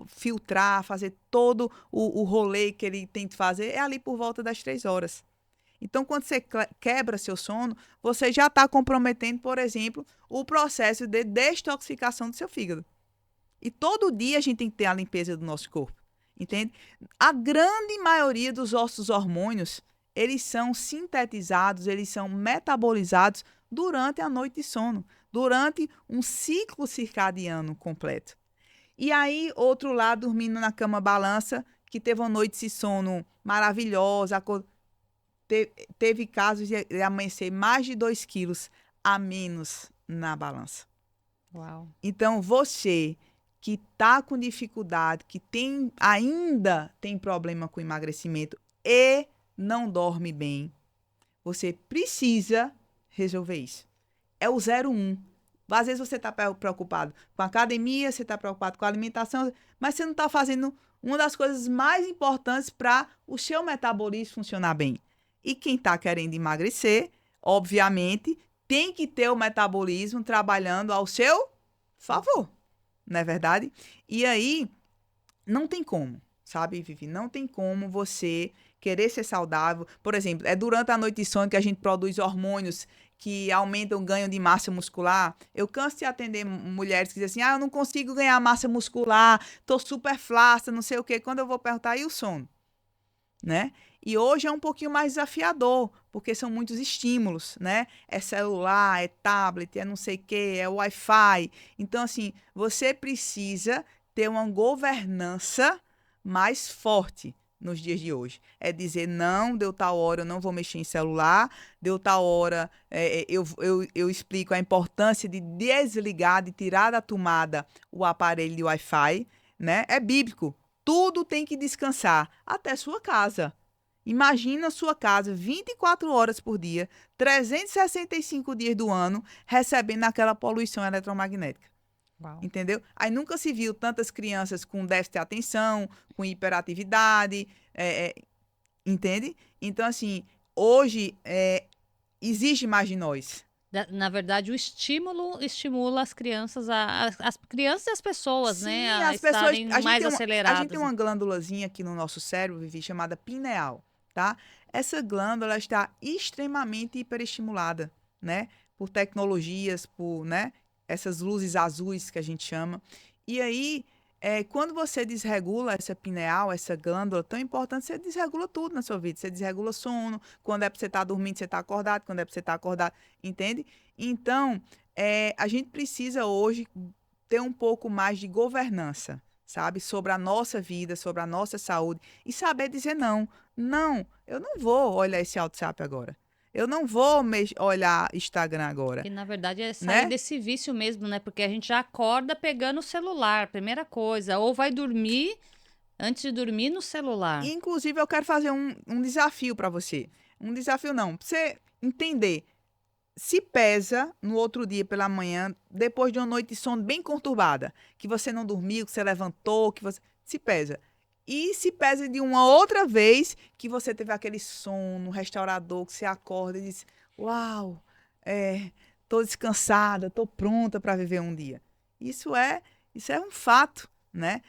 filtrar, fazer todo o rolê que ele tem que fazer, é ali por volta das 3 horas. Então, quando você quebra seu sono, você já está comprometendo, por exemplo, o processo de detoxificação do seu fígado. E todo dia a gente tem que ter a limpeza do nosso corpo, entende? A grande maioria dos nossos hormônios, eles são sintetizados, eles são metabolizados durante a noite de sono, durante um ciclo circadiano completo. E aí, outro lá, dormindo na cama balança, que teve uma noite de sono maravilhosa, teve casos de amanhecer mais de 2 quilos a menos na balança. Uau. Então, você que está com dificuldade, que ainda tem problema com emagrecimento e não dorme bem, você precisa resolver isso. É o 01. Às vezes você está preocupado com a academia, você está preocupado com a alimentação, mas você não está fazendo uma das coisas mais importantes para o seu metabolismo funcionar bem. E quem está querendo emagrecer, obviamente, tem que ter o metabolismo trabalhando ao seu favor, não é verdade? E aí, não tem como, sabe, Vivi? Não tem como você querer ser saudável. Por exemplo, é durante a noite de sono que a gente produz hormônios que aumentam o ganho de massa muscular. Eu canso de atender mulheres que dizem assim, eu não consigo ganhar massa muscular, tô super flácida, não sei o quê. Quando eu vou perguntar, e o sono? Né? E hoje é um pouquinho mais desafiador, porque são muitos estímulos, né? É celular, é tablet, é não sei o quê, é Wi-Fi. Então, assim, você precisa ter uma governança mais forte nos dias de hoje. É dizer, não, deu tal hora, eu não vou mexer em celular, deu tal hora, eu explico a importância de desligar, de tirar da tomada o aparelho de Wi-Fi, né? É bíblico. Tudo tem que descansar, até sua casa. Imagina a sua casa 24 horas por dia, 365 dias do ano, recebendo aquela poluição eletromagnética. Uau. Entendeu? Aí nunca se viu tantas crianças com déficit de atenção, com hiperatividade, entende? Então, assim, hoje exige mais de nós. Na verdade, o estímulo estimula as crianças, as crianças e as pessoas, Sim, né, a as pessoas. estarem A gente mais tem a gente tem aceleradas. uma glândulazinha aqui no nosso cérebro, Vivi, chamada pineal, tá? Essa glândula ela está extremamente hiperestimulada, né? Por tecnologias, por, né? Essas luzes azuis que a gente chama. E aí, quando você desregula essa pineal, essa glândula tão importante, você desregula tudo na sua vida. Você desregula sono, quando é pra você estar dormindo, você está acordado, quando é pra você estar acordado, entende? Então, a gente precisa hoje ter um pouco mais de governança, sabe? Sobre a nossa vida, sobre a nossa saúde. E saber dizer não. Não, eu não vou olhar esse WhatsApp agora. Eu não vou olhar Instagram agora, Que na verdade é sair né? desse vício mesmo, né? Porque a gente já acorda pegando o celular, primeira coisa. Ou vai dormir, antes de dormir, no celular. Inclusive, eu quero fazer um desafio para você. Um desafio não, para você entender. Se pesa no outro dia pela manhã, depois de uma noite de sono bem conturbada, que você não dormiu, que você levantou, que você. Se pesa. E se pesa de uma outra vez que você teve aquele sono restaurador, que você acorda e diz: Uau, tô descansada, tô pronta para viver um dia. Isso é um fato, né?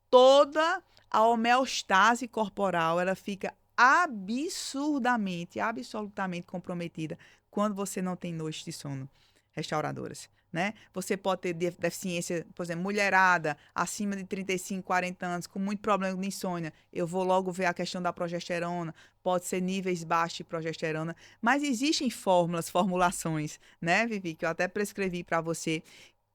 Toda a homeostase corporal, ela fica absurdamente, absolutamente comprometida quando você não tem noites de sono restauradoras, né? Você pode ter deficiência, por exemplo, mulherada, acima de 35, 40 anos, com muito problema de insônia. Eu vou logo ver a questão da progesterona, pode ser níveis baixos de progesterona, mas existem formulações, né, Vivi, que eu até prescrevi para você,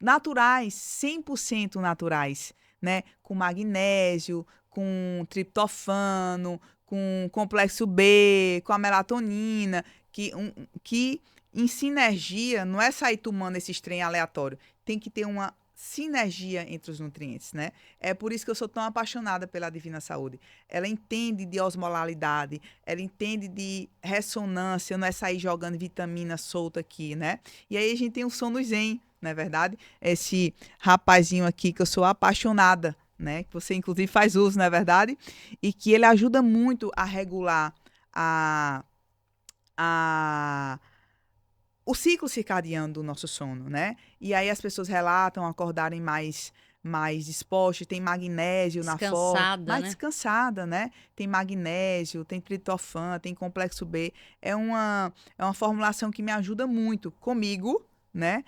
naturais, 100% naturais, né? Com magnésio, com triptofano, com complexo B, com a melatonina, que em sinergia, não é sair tomando esses trem aleatório, tem que ter uma sinergia entre os nutrientes, né? É por isso que eu sou tão apaixonada pela Divina Saúde. Ela entende de osmolalidade, ela entende de ressonância, não é sair jogando vitamina solta aqui, né? E aí a gente tem o sono zen, não é verdade? Esse rapazinho aqui que eu sou apaixonada, né? Que você inclusive faz uso, não é verdade? E que ele ajuda muito a regular a, a o ciclo circadiano do nosso sono, né? E aí as pessoas relatam acordarem mais dispostas, tem magnésio na forma, Descansada, mais né? descansada, né? Tem magnésio, tem triptofano, tem complexo B. É uma formulação que me ajuda muito comigo, né?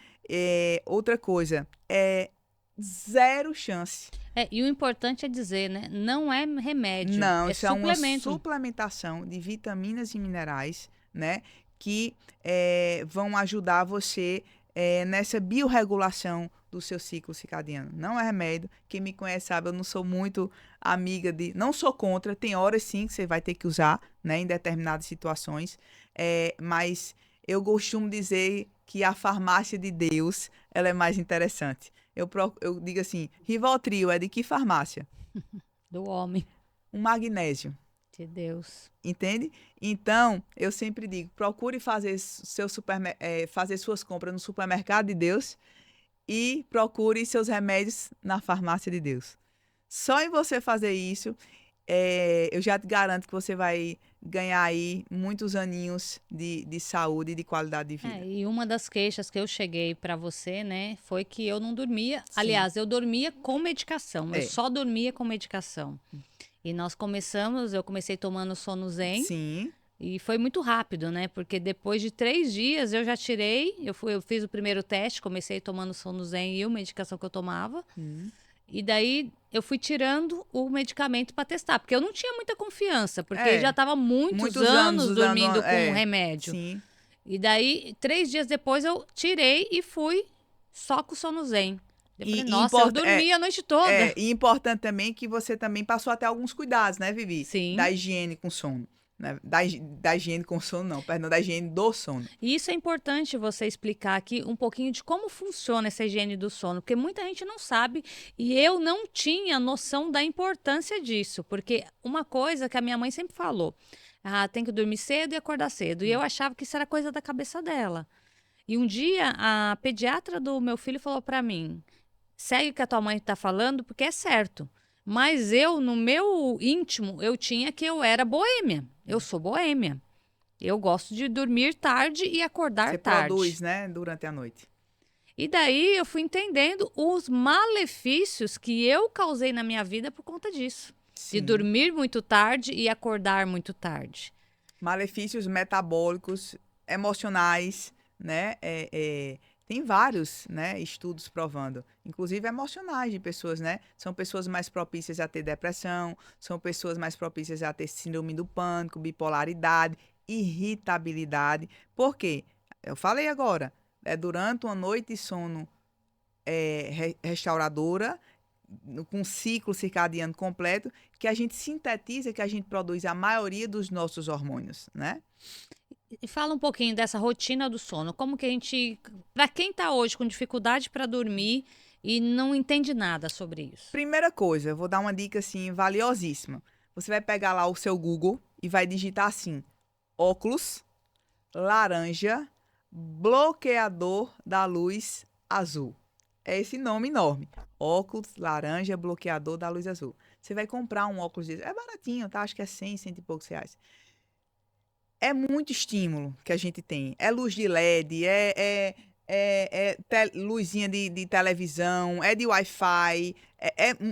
Outra coisa, zero chance. E o importante é dizer, né? Não é remédio, Não, é isso é uma suplemento. suplementação de vitaminas e minerais, né? Que vão ajudar você nessa biorregulação do seu ciclo circadiano. Não é remédio. Quem me conhece sabe, eu não sou muito amiga de. Não sou contra, tem horas sim que você vai ter que usar, né? Em determinadas situações. Mas eu costumo dizer que a farmácia de Deus ela é mais interessante. Eu digo assim: Rivotril é de que farmácia? Do homem, Um magnésio. de Deus. Entende? Então, eu sempre digo, procure fazer fazer suas compras no supermercado de Deus e procure seus remédios na farmácia de Deus. Só em você fazer isso, eu já te garanto que você vai ganhar aí muitos aninhos de saúde e de qualidade de vida. E uma das queixas que eu cheguei para você, né, foi que eu não dormia. Sim. Aliás, eu dormia com medicação. Eu É. só dormia com medicação. E eu comecei tomando sono zen. Sim. E foi muito rápido, né? Porque depois de 3 dias eu já tirei. Eu fiz o primeiro teste, comecei tomando sono zen e a medicação que eu tomava. E daí eu fui tirando o medicamento para testar, porque eu não tinha muita confiança, porque já estava muitos anos usando. dormindo com remédio. Sim. E daí, 3 dias depois, eu tirei e fui só com sono zen. Eu falei, nossa, eu dormi a noite toda. E importante também que você também passou até alguns cuidados, né, Vivi? Sim. Da higiene com sono. Né? Da higiene com sono, não, perdão, da higiene do sono. E isso é importante você explicar aqui um pouquinho de como funciona essa higiene do sono, porque muita gente não sabe e eu não tinha noção da importância disso, porque uma coisa que a minha mãe sempre falou, tem que dormir cedo e acordar cedo, e eu achava que isso era coisa da cabeça dela. E um dia a pediatra do meu filho falou para mim, segue o que a tua mãe está falando, porque é certo. Mas eu, no meu íntimo, eu tinha que eu era boêmia. Eu sou boêmia. Eu gosto de dormir tarde e acordar Você tarde. produz, né, durante a noite. E daí eu fui entendendo os malefícios que eu causei na minha vida por conta disso. De Sim. dormir muito tarde e acordar muito tarde. Malefícios metabólicos, emocionais, né? Tem vários, né, estudos provando, inclusive emocionais de pessoas, né? São pessoas mais propícias a ter depressão, são pessoas mais propícias a ter síndrome do pânico, bipolaridade, irritabilidade. Por quê? Eu falei agora, durante uma noite de sono restauradora, com um ciclo circadiano completo, que a gente sintetiza, que a gente produz a maioria dos nossos hormônios, né? E fala um pouquinho dessa rotina do sono. Como que a gente. Para quem está hoje com dificuldade para dormir e não entende nada sobre isso. Primeira coisa, eu vou dar uma dica assim valiosíssima. Você vai pegar lá o seu Google e vai digitar assim: óculos laranja bloqueador da luz azul. É esse nome enorme. Óculos laranja bloqueador da luz azul. Você vai comprar um óculos desse. É baratinho, tá? Acho que é 100, cento e poucos reais. É muito estímulo que a gente tem. É luz de LED, luzinha de televisão, é de Wi-Fi.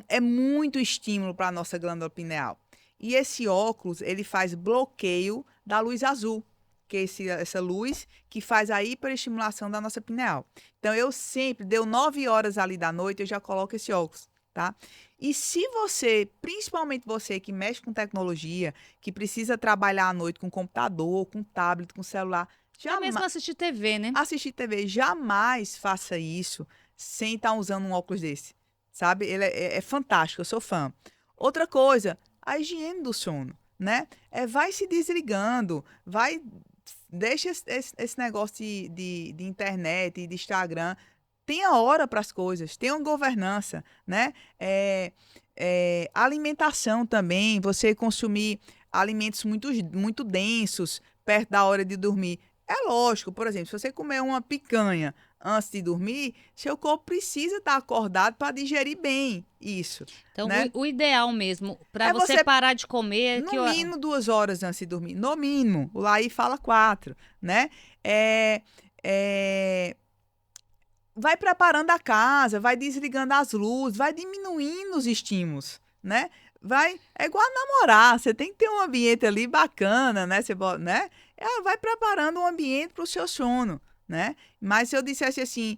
É muito estímulo para a nossa glândula pineal. E esse óculos, ele faz bloqueio da luz azul, que é essa luz que faz a hiperestimulação da nossa pineal. Então, eu sempre, deu 9 horas ali da noite, eu já coloco esse óculos, tá? E se você, principalmente você que mexe com tecnologia, que precisa trabalhar à noite com computador, com tablet, com celular, É mesmo assistir TV, né? assistir TV, jamais faça isso sem estar usando um óculos desse, sabe? Ele é fantástico, eu sou fã. Outra coisa, a higiene do sono, né? Vai se desligando, deixa esse negócio de internet e de Instagram. Tenha hora para as coisas, tenha uma governança, né? Alimentação também, você consumir alimentos muito densos perto da hora de dormir. É lógico, por exemplo, se você comer uma picanha antes de dormir, seu corpo precisa estar acordado para digerir bem isso, Então, né? o ideal mesmo, para É você você, parar de comer, é que no mínimo, 2 horas antes de dormir. No mínimo. O Laí fala 4, né? É, é, vai preparando a casa, vai desligando as luzes, vai diminuindo os estímulos, né? É igual a namorar, você tem que ter um ambiente ali bacana, né? Né? Vai preparando um ambiente para o seu sono, né? Mas se eu dissesse assim,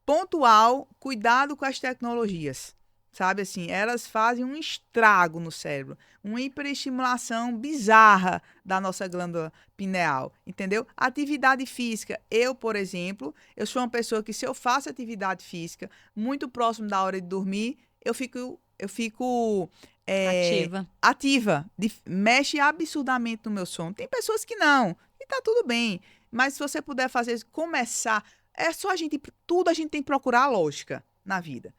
pontual, cuidado com as tecnologias, sabe assim, elas fazem um estrago no cérebro, uma hiperestimulação bizarra da nossa glândula pineal, entendeu? Atividade física, eu, por exemplo, eu sou uma pessoa que se eu faço atividade física muito próximo da hora de dormir, eu fico ativa, mexe absurdamente no meu sono. Tem pessoas que não, e tá tudo bem, mas se você puder fazer, começar tudo a gente tem que procurar a lógica na vida.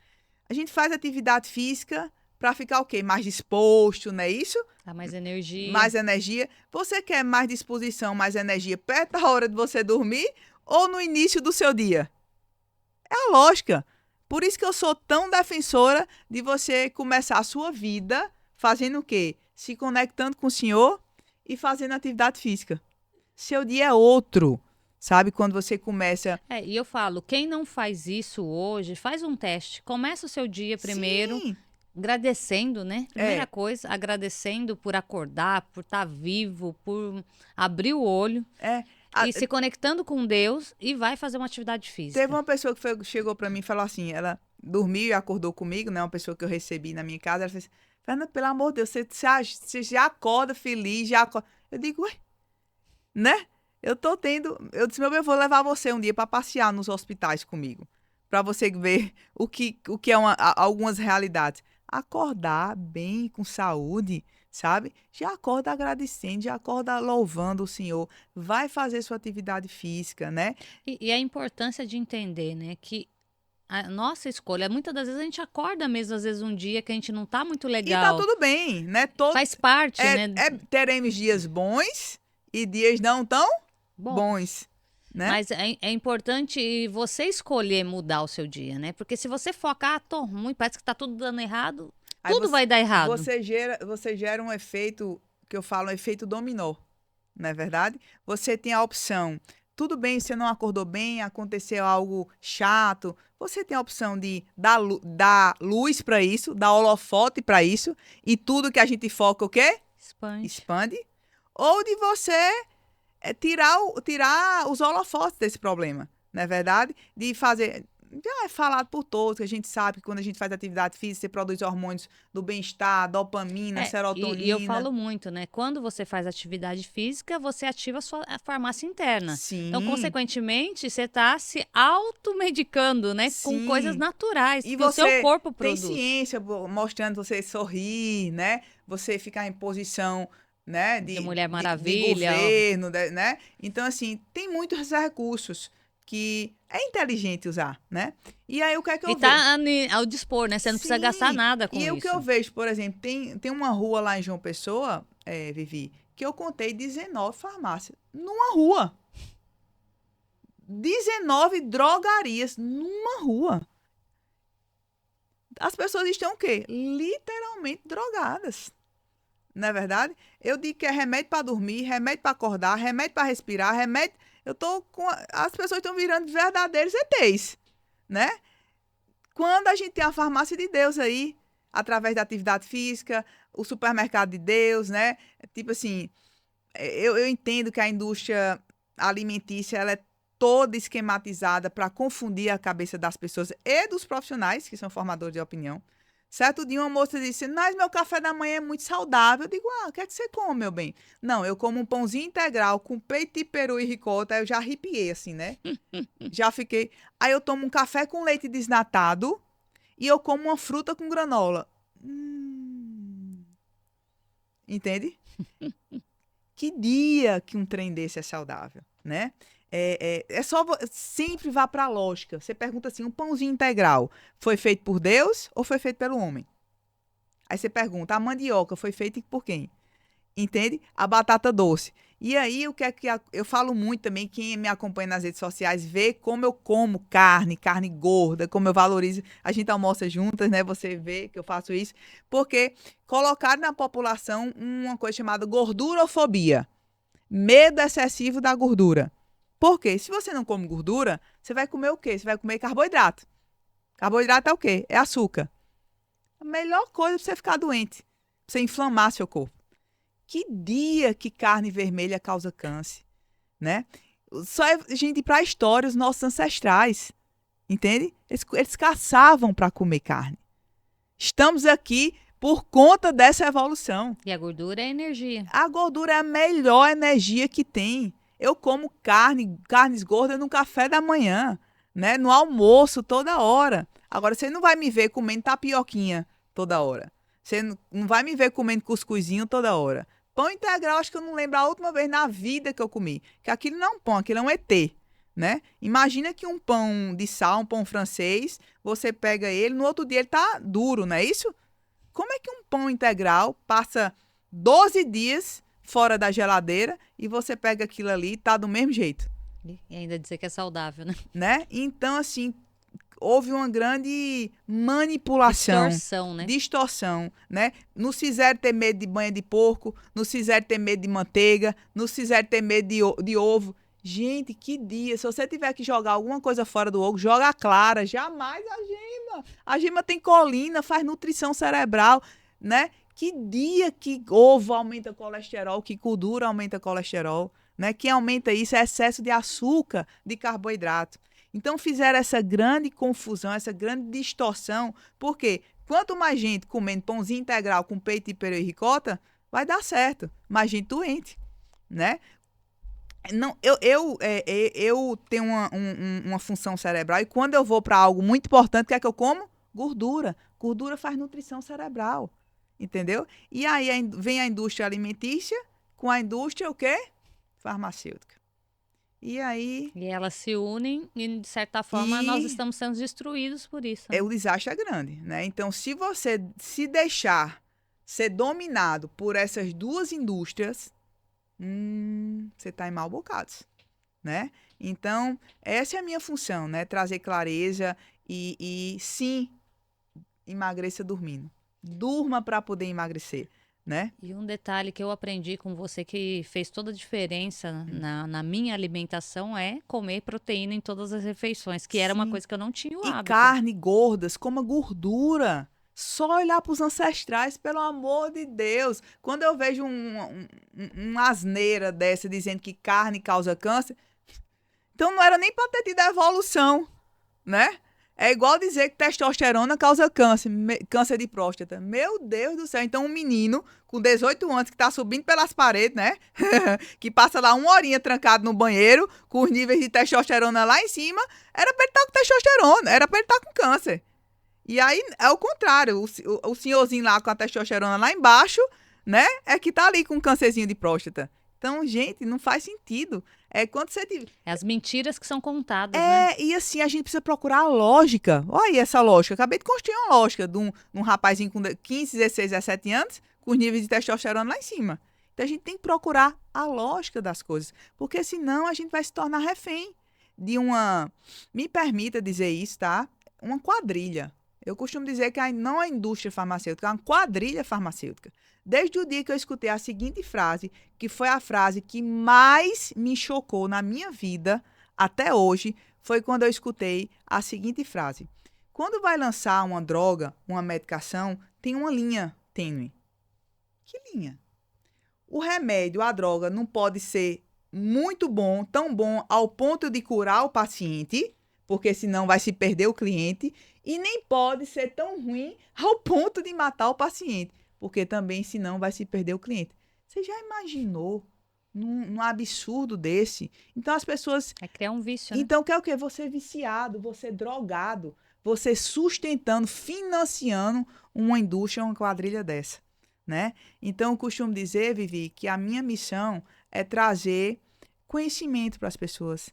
A gente faz atividade física para ficar o quê? Mais disposto, não é isso? dá mais energia. Mais energia. Você quer mais disposição, mais energia perto da hora de você dormir ou no início do seu dia? É a lógica. Por isso que eu sou tão defensora de você começar a sua vida fazendo o quê? Se conectando com o Senhor e fazendo atividade física. Seu dia é outro. Sabe, quando você começa. E eu falo, quem não faz isso hoje, faz um teste. Começa o seu dia primeiro, Sim, agradecendo, né? Primeira coisa, agradecendo por acordar, por estar vivo, por abrir o olho é. e se conectando com Deus e vai fazer uma atividade física. Teve uma pessoa que chegou para mim e falou assim, ela dormiu e acordou comigo, né? Uma pessoa que eu recebi na minha casa, ela fez, Fernanda, pelo amor de Deus, você já acorda feliz, já acorda. Eu digo, ué, né? Eu disse, meu bem, eu vou levar você um dia para passear nos hospitais comigo, para você ver o que é algumas realidades. Acordar bem, com saúde, sabe? Já acorda agradecendo, já acorda louvando o Senhor, vai fazer sua atividade física, né? E a importância de entender, né, que a nossa escolha, muitas das vezes a gente acorda mesmo, às vezes um dia que a gente não tá muito E tá legal. tudo bem, né? Faz parte, né? Teremos dias bons e dias não tão Bom, bons, né? mas é importante você escolher mudar o seu dia, né? Porque se você focar, tô ruim, parece que tá tudo dando errado, Aí tudo vai dar errado. Você gera um efeito, que eu falo, um efeito dominó, não é verdade? Você tem a opção, tudo bem, você não acordou bem, aconteceu algo chato, você tem a opção de dar luz para isso, dar holofote para isso, e tudo que a gente foca, o quê? Expande. Expande. Ou de você tirar os holofotes desse problema, não é verdade? De fazer. Já é falado por todos, que a gente sabe que quando a gente faz atividade física, você produz hormônios do bem-estar, dopamina, E eu serotonina. falo muito, né? Quando você faz atividade física, você ativa a farmácia interna. Então, Sim, consequentemente, você está se automedicando, né? Com coisas sim. naturais E que o seu você corpo tem produz. ciência mostrando você sorrir, né? Você ficar em posição, né, De de, Mulher de, de Maravilha, ó. governo, né? Então, assim, tem muitos recursos que é inteligente usar, né? E aí, o que é que E eu vejo? tá ao dispor, né? Você não precisa gastar Sim, nada e com o que eu isso. vejo, por exemplo, tem uma rua lá em João Pessoa, Vivi, que eu contei 19 farmácias numa rua. 19 drogarias numa rua. As pessoas estão o quê? Literalmente drogadas. Não é verdade? Eu digo que é remédio para dormir, remédio para acordar, remédio para respirar, remédio. Eu tô com. As pessoas estão virando verdadeiros ETs, né? Quando a gente tem a farmácia de Deus aí, através da atividade física, o supermercado de Deus, né? Tipo assim, eu entendo que a indústria alimentícia ela é toda esquematizada para confundir a cabeça das pessoas e dos profissionais, que são formadores de opinião. Certo dia, uma moça disse: Mas meu café da manhã é muito saudável. Eu digo: o que é que você come, meu bem? Não, eu como um pãozinho integral com peito de peru e ricota. Aí eu já arrepiei, assim, né? Já fiquei. Aí eu tomo um café com leite desnatado e eu como uma fruta com granola. Entende? Que dia que um trem desse é saudável, né? É só sempre vá para a lógica. Você pergunta assim: um pãozinho integral foi feito por Deus ou foi feito pelo homem? Aí você pergunta: a mandioca foi feita por quem? Entende? A batata doce. E aí, o que é que eu falo muito também, quem me acompanha nas redes sociais vê como eu como carne gorda, como eu valorizo. A gente almoça juntas, né? Você vê que eu faço isso. Porque colocaram na população uma coisa chamada gordurofobia. Medo excessivo da gordura. Por quê? Se você não come gordura, você vai comer o quê? Você vai comer carboidrato. Carboidrato é o quê? É açúcar. A melhor coisa para você ficar doente, para você inflamar seu corpo. Que dia que carne vermelha causa câncer, né? Só é gente para a história, os nossos ancestrais, entende? Eles caçavam para comer carne. Estamos aqui por conta dessa evolução. E a gordura é energia. A gordura é a melhor energia que tem. Eu como carnes gordas no café da manhã, né? No almoço toda hora. Agora você não vai me ver comendo tapioquinha toda hora. Você não vai me ver comendo cuscuzinho toda hora. Pão integral, acho que eu não lembro a última vez na vida que eu comi. Que aquilo não é um pão, aquilo é um ET, né? Imagina que um pão de sal, um pão francês, você pega ele, no outro dia ele tá duro, não é isso? Como é que um pão integral passa 12 dias fora da geladeira e você pega aquilo ali e tá do mesmo jeito, E ainda dizer que é saudável, né? né? Então, assim, houve uma grande manipulação, Distorção, né? distorção, né? Nos fizeram ter medo de banha de porco, nos fizeram ter medo de manteiga, nos fizeram ter medo de ovo. Gente, que dia! Se você tiver que jogar alguma coisa fora do ovo, joga a clara, jamais a gema. A gema tem colina, faz nutrição cerebral, né? Que dia que ovo aumenta colesterol, que gordura aumenta colesterol, né? Quem aumenta isso é excesso de açúcar, de carboidrato. Então fizeram essa grande confusão, essa grande distorção, porque quanto mais gente comendo pãozinho integral com peito de peru e ricota, vai dar certo. Mais gente doente, né? Não, eu tenho uma função cerebral e quando eu vou para algo muito importante, o que é que eu como? Gordura. Gordura faz nutrição cerebral, entendeu? E aí vem a indústria alimentícia com a indústria o quê? Farmacêutica. E aí E elas se unem e, de certa forma, nós e estamos sendo destruídos por isso, né? o desastre é grande, né? Então, se você se deixar ser dominado por essas duas indústrias, você está em mal bocados, né? Então, essa é a minha função, né? Trazer clareza e sim, emagreça dormindo. Durma para poder emagrecer. né? E um detalhe que eu aprendi com você que fez toda a diferença na minha alimentação é comer proteína em todas as refeições, que era uma Sim. coisa que eu não tinha o E hábito. carne, gordas, coma gordura. Só olhar para os ancestrais, pelo amor de Deus. Quando eu vejo uma asneira dessa dizendo que carne causa câncer, então não era nem para ter tido a evolução, né? É igual dizer que testosterona causa câncer, câncer de próstata. Meu Deus do céu. Então um menino com 18 anos que está subindo pelas paredes, né? Que passa lá uma horinha trancado no banheiro, com os níveis de testosterona lá em cima, era para ele estar com testosterona, era para ele estar com câncer. E aí é o contrário, o senhorzinho lá com a testosterona lá embaixo, né? É que tá ali com um câncerzinho de próstata. Então, gente, não faz sentido. É quando você É as mentiras que são contadas, né? e assim, a gente precisa procurar a lógica. Olha aí essa lógica. Acabei de construir uma lógica de um rapazinho com 15, 16, 17 anos, com os níveis de testosterona lá em cima. Então a gente tem que procurar a lógica das coisas, porque senão a gente vai se tornar refém de uma, me permita dizer isso, tá? Uma quadrilha. Eu costumo dizer que não é a indústria farmacêutica, é uma quadrilha farmacêutica. Desde o dia que eu escutei a seguinte frase, que foi a frase que mais me chocou na minha vida até hoje, foi quando eu escutei a seguinte frase. Quando vai lançar uma droga, uma medicação, tem uma linha tênue. Que linha? O remédio, a droga, não pode ser muito bom, tão bom ao ponto de curar o paciente, porque senão vai se perder o cliente, e nem pode ser tão ruim ao ponto de matar o paciente, porque também senão vai se perder o cliente. Você já imaginou num absurdo desse? Então as pessoas... É criar um vício, né? Então quer o quê? Você viciado, você drogado, você sustentando, financiando uma indústria, uma quadrilha dessa, né? Então eu costumo dizer, Vivi, que a minha missão é trazer conhecimento para as pessoas.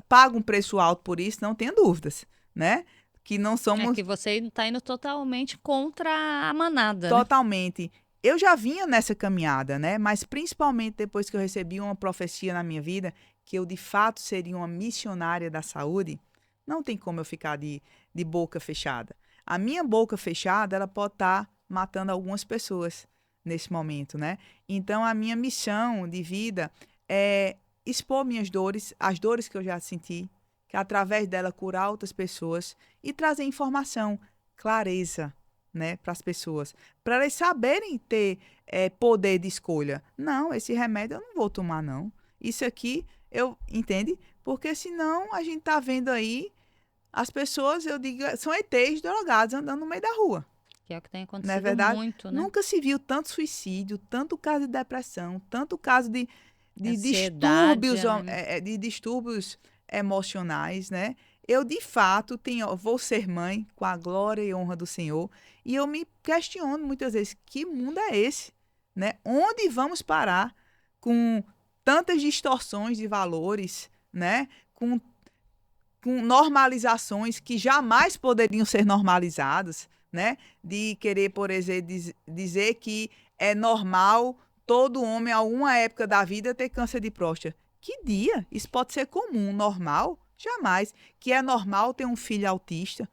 Paga um preço alto por isso, não tenha dúvidas, né? Que não É somos que você está indo totalmente contra a manada, né? totalmente. Eu já vinha nessa caminhada, né? Mas principalmente depois que eu recebi uma profecia na minha vida, que eu de fato seria uma missionária da saúde, não tem como eu ficar de boca fechada. A minha boca fechada, ela pode estar matando algumas pessoas nesse momento, né? Então, a minha missão de vida é expor minhas dores, as dores que eu já senti, que através dela curar outras pessoas e trazer informação, clareza, né, para as pessoas, para elas saberem ter poder de escolha. Não, esse remédio eu não vou tomar, não. Isso aqui, entende? Porque senão a gente tá vendo aí as pessoas, eu digo, são ETs drogados andando no meio da rua. Que é o que tem Não é acontecido verdade? muito, né? Nunca se viu tanto suicídio, tanto caso de depressão, tanto caso de Ansiedade, distúrbios, né? de distúrbios emocionais, né? Eu, de fato, vou ser mãe com a glória e honra do Senhor, e eu me questiono muitas vezes, que mundo é esse? Né? Onde vamos parar com tantas distorções de valores, né? Com normalizações que jamais poderiam ser normalizadas, né? De querer, por exemplo, dizer que é normal todo homem, a alguma época da vida, ter câncer de próstata. Que dia? Isso pode ser comum, normal? Jamais. Que é normal ter um filho autista?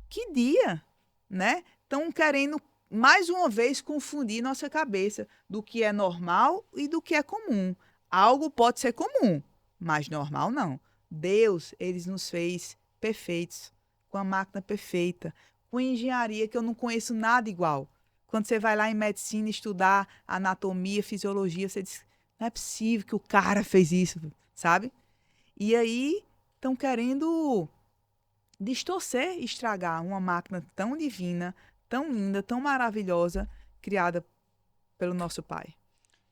Que dia? Né? Estão querendo, mais uma vez, confundir nossa cabeça do que é normal e do que é comum. Algo pode ser comum, mas normal não. Deus, ele nos fez perfeitos, com a máquina perfeita, com engenharia que eu não conheço nada igual. Quando você vai lá em medicina estudar anatomia, fisiologia, você diz, não é possível que o cara fez isso, sabe? E aí estão querendo distorcer, estragar uma máquina tão divina, tão linda, tão maravilhosa, criada pelo nosso Pai.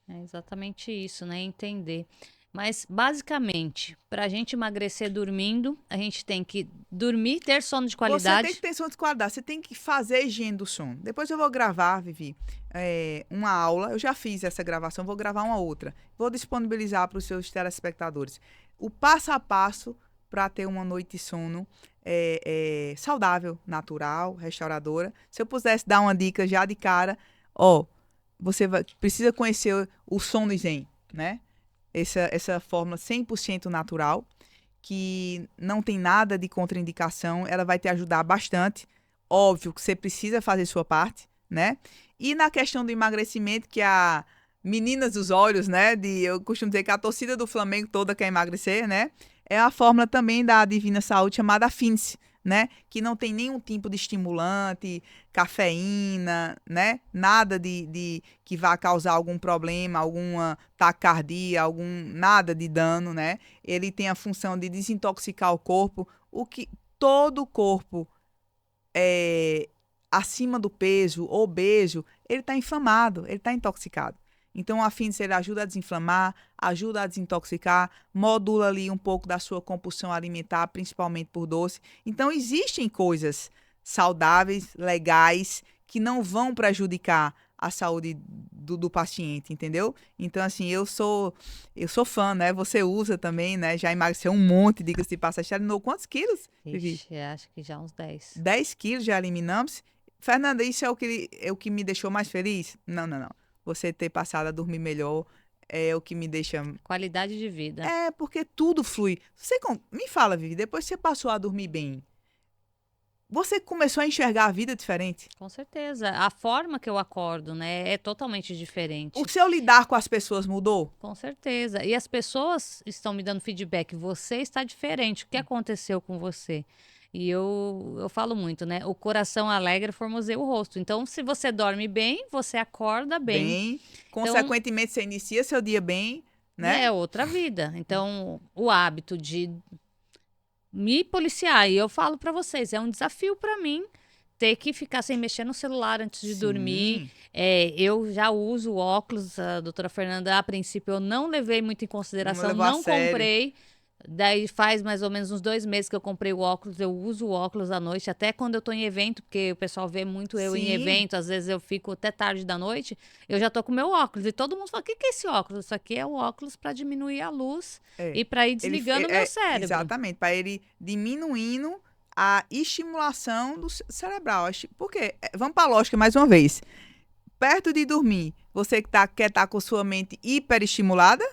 É exatamente isso, né? Entender. Mas, basicamente, para a gente emagrecer dormindo, a gente tem que dormir, ter sono de Você qualidade. tem que ter sono de qualidade, você tem que fazer higiene do sono. Depois eu vou gravar, Vivi, uma aula. Eu já fiz essa gravação, vou gravar uma outra. Vou disponibilizar para os seus telespectadores o passo a passo para ter uma noite de sono saudável, natural, restauradora. Se eu pudesse dar uma dica já de cara, você precisa conhecer o sono zen, né? Essa fórmula 100% natural, que não tem nada de contraindicação, ela vai te ajudar bastante. Óbvio que você precisa fazer sua parte, né? E na questão do emagrecimento, que a meninas dos olhos, né? Eu costumo dizer que a torcida do Flamengo toda quer emagrecer, né? É a fórmula também da Divina Saúde chamada Fitness, né? Que não tem nenhum tipo de estimulante, cafeína, né? Nada de que vá causar algum problema, alguma taquicardia, nada de dano, né? Ele tem a função de desintoxicar o corpo, o que todo o corpo acima do peso, obeso, ele está inflamado, ele está intoxicado. Então, a Fitness ele ajuda a desinflamar, ajuda a desintoxicar, modula ali um pouco da sua compulsão alimentar, principalmente por doce. Então, existem coisas saudáveis, legais, que não vão prejudicar a saúde do paciente, entendeu? Então, assim, eu sou fã, né? Você usa também, né? Já emagreceu um monte, diga-se de passagem. Já eliminou quantos quilos? Ixi, acho que já uns 10. 10 quilos já eliminamos. Fernanda, isso é o que me deixou mais feliz? Não, não, não. Você ter passado a dormir melhor é o que me deixa... Qualidade de vida. É, porque tudo flui. Me fala, Vivi, depois que você passou a dormir bem, você começou a enxergar a vida diferente? Com certeza. A forma que eu acordo, né, é totalmente diferente. O seu lidar com as pessoas mudou? Com certeza. E as pessoas estão me dando feedback. Você está diferente. O que aconteceu com você? E eu falo muito, né? O coração alegre formoseia o rosto. Então, se você dorme bem, você acorda bem. Consequentemente, você inicia seu dia bem, né? É outra vida. Então, o hábito de me policiar, e eu falo pra vocês, é um desafio pra mim ter que ficar sem mexer no celular antes de dormir. Eu já uso óculos, a doutora Fernanda, a princípio eu não levei muito em consideração, não comprei. Daí faz mais ou menos uns 2 meses que eu comprei o óculos, eu uso o óculos à noite, até quando eu tô em evento, porque o pessoal vê muito eu em evento, às vezes eu fico até tarde da noite, eu já tô com o meu óculos, e todo mundo fala, o que é esse óculos? Isso aqui é o óculos para diminuir a luz e para ir desligando o meu cérebro. Exatamente, para ele diminuindo a estimulação do cerebral. Por quê? Vamos para a lógica mais uma vez. Perto de dormir, você quer estar com sua mente hiperestimulada?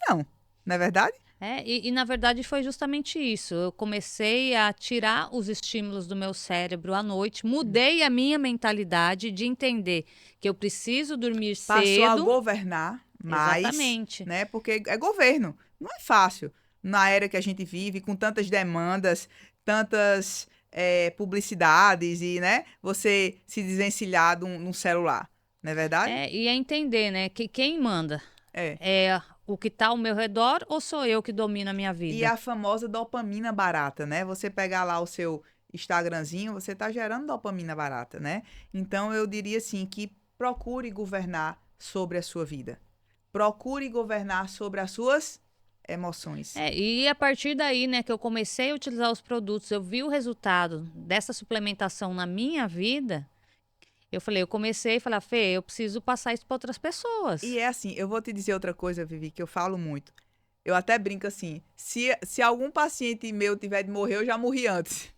Não é verdade? E na verdade foi justamente isso. Eu comecei a tirar os estímulos do meu cérebro à noite, mudei a minha mentalidade de entender que eu preciso dormir cedo. Passou a governar mais. Exatamente. Né? Porque é governo. Não é fácil. Na era que a gente vive, com tantas demandas, tantas publicidades e, né, você se desvencilhar num celular. Não é verdade? E é entender, né, que quem manda é o que está ao meu redor ou sou eu que domino a minha vida? E a famosa dopamina barata, né? Você pegar lá o seu Instagramzinho, você está gerando dopamina barata, né? Então, eu diria assim que procure governar sobre a sua vida. Procure governar sobre as suas emoções. E a partir daí, né, que eu comecei a utilizar os produtos, eu vi o resultado dessa suplementação na minha vida... Eu comecei a falar, Fê, eu preciso passar isso para outras pessoas. E é assim, eu vou te dizer outra coisa, Vivi, que eu falo muito. Eu até brinco assim, se algum paciente meu tiver de morrer, eu já morri antes.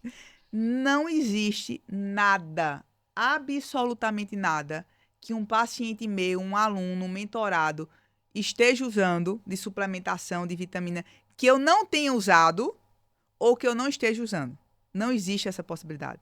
Não existe nada, absolutamente nada, que um paciente meu, um aluno, um mentorado, esteja usando de suplementação, de vitamina, que eu não tenha usado ou que eu não esteja usando. Não existe essa possibilidade.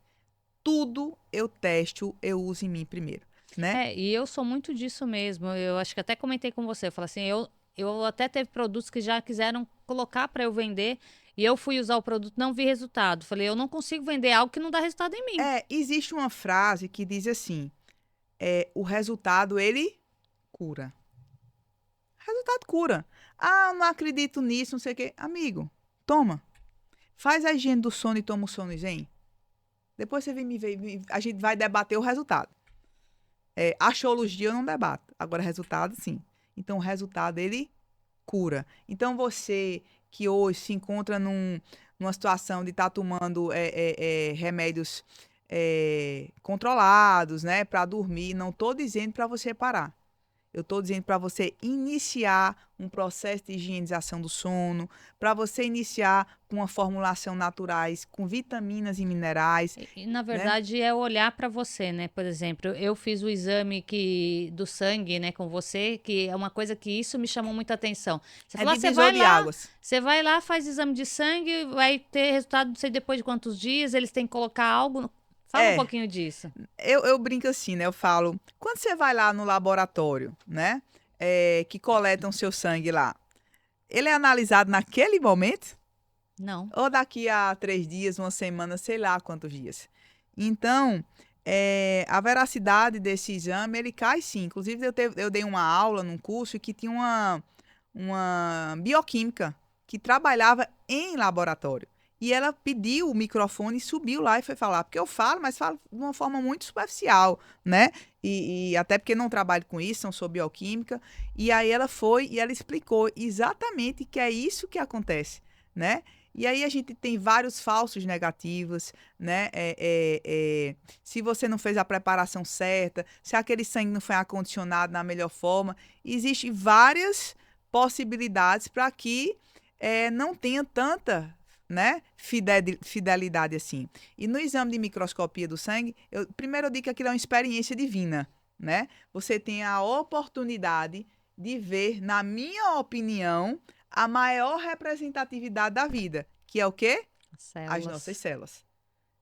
Tudo eu testo, eu uso em mim primeiro, né? E eu sou muito disso mesmo. Eu acho que até comentei com você. Eu falei assim, eu até teve produtos que já quiseram colocar para eu vender e eu fui usar o produto, não vi resultado. Falei, eu não consigo vender algo que não dá resultado em mim. Existe uma frase que diz assim, o resultado, ele cura. Resultado cura. Ah, não acredito nisso, não sei o quê. Amigo, toma. Faz a higiene do sono e toma o sono zen. Depois você vem me ver, a gente vai debater o resultado. Axiologia eu não debato. Agora, resultado, sim. Então, o resultado, ele cura. Então, você que hoje se encontra numa situação de estar tomando remédios controlados, né, para dormir, não estou dizendo para você parar. Eu estou dizendo para você iniciar um processo de higienização do sono, para você iniciar com uma formulação naturais, com vitaminas e minerais. E na verdade, é olhar para você, né? Por exemplo, eu fiz o exame do sangue, né, com você, que é uma coisa que isso me chamou muita atenção. Você falou, você vai lá, faz exame de sangue, vai ter resultado, não sei depois de quantos dias, eles têm que colocar algo. Fala um pouquinho disso. Eu brinco assim, né? Eu falo, quando você vai lá no laboratório, né? Que coletam seu sangue lá, ele é analisado naquele momento? Não. Ou daqui a 3 dias, uma semana, sei lá quantos dias. Então, a veracidade desse exame, ele cai sim. Inclusive, eu dei uma aula num curso que tinha uma bioquímica que trabalhava em laboratório. E ela pediu o microfone e subiu lá e foi falar. Porque eu falo, mas falo de uma forma muito superficial, né? E até porque não trabalho com isso, não sou bioquímica. E aí ela foi e ela explicou exatamente que é isso que acontece, né? E aí a gente tem vários falsos negativos, né? Se você não fez a preparação certa, se aquele sangue não foi acondicionado na melhor forma, existem várias possibilidades para que não tenha tanta, né, fidelidade assim. E no exame de microscopia do sangue, primeiro eu digo que aquilo é uma experiência divina, né? Você tem a oportunidade de ver, na minha opinião, a maior representatividade da vida, que é o quê? As Células. nossas células.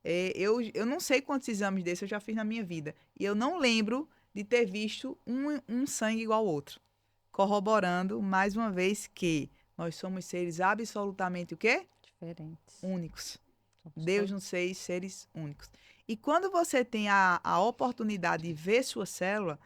Eu não sei quantos exames desses eu já fiz na minha vida. E eu não lembro de ter visto um sangue igual ao outro. Corroborando, mais uma vez, que nós somos seres absolutamente o quê? Diferentes. Únicos. Somos Deus todos. nos fez seres únicos. E quando você tem a oportunidade de ver sua célula,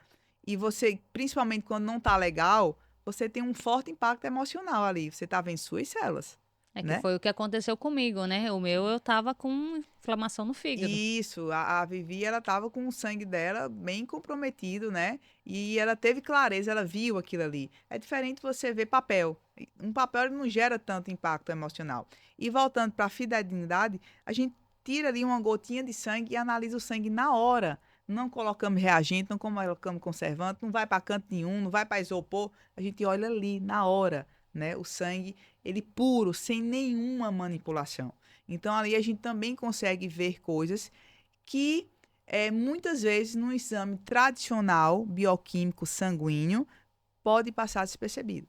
e você, principalmente quando não está legal, você tem um forte impacto emocional ali. Você está vendo suas células, É que né? foi o que aconteceu comigo, né? O meu eu tava com inflamação no fígado. Isso, a Vivi, ela estava com o sangue dela bem comprometido, né? E ela teve clareza, ela viu aquilo ali. É diferente você ver papel. Um papel ele não gera tanto impacto emocional. E voltando para a fidelidade, a gente tira ali uma gotinha de sangue e analisa o sangue na hora. Não colocamos reagente, não colocamos conservante, não vai para canto nenhum, não vai para isopor. A gente olha ali na hora, né? O sangue, ele puro, sem nenhuma manipulação. Então, ali a gente também consegue ver coisas que, muitas vezes, no exame tradicional, bioquímico sanguíneo, pode passar despercebido.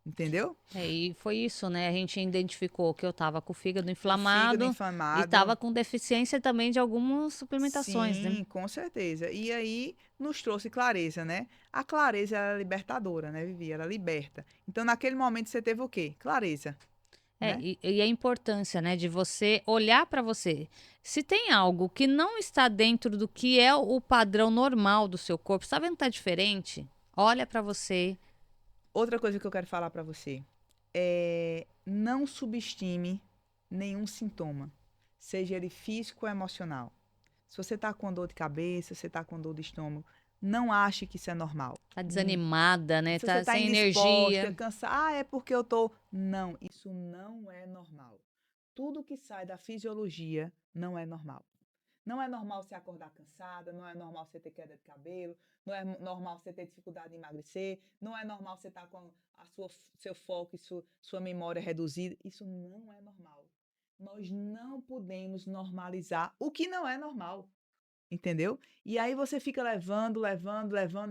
Entendeu? E foi isso, né? A gente identificou que eu tava com o fígado O fígado inflamado e tava inflamado. com deficiência também de algumas suplementações, né? Sim, com certeza. E aí nos trouxe clareza, né? A clareza ela é libertadora, né, Vivi? Ela liberta. Então, naquele momento, você teve o quê? Clareza, né? E a importância, né, de você olhar para você. Se tem algo que não está dentro do que é o padrão normal do seu corpo, está vendo que tá diferente? Olha para você. Outra coisa que eu quero falar para você não subestime nenhum sintoma, seja ele físico ou emocional. Se você está com dor de cabeça, se você está com dor de estômago, não ache que isso é normal. Tá desanimada, né? Se você Tá está sem indisposta, energia. cansada, é porque eu tô. Não, isso não é normal. Tudo que sai da fisiologia não é normal. Não é normal você acordar cansada, não é normal você ter queda de cabelo, não é normal você ter dificuldade de emagrecer, não é normal você estar com seu foco e sua memória reduzida. Isso não é normal. Nós não podemos normalizar o que não é normal. Entendeu? E aí você fica levando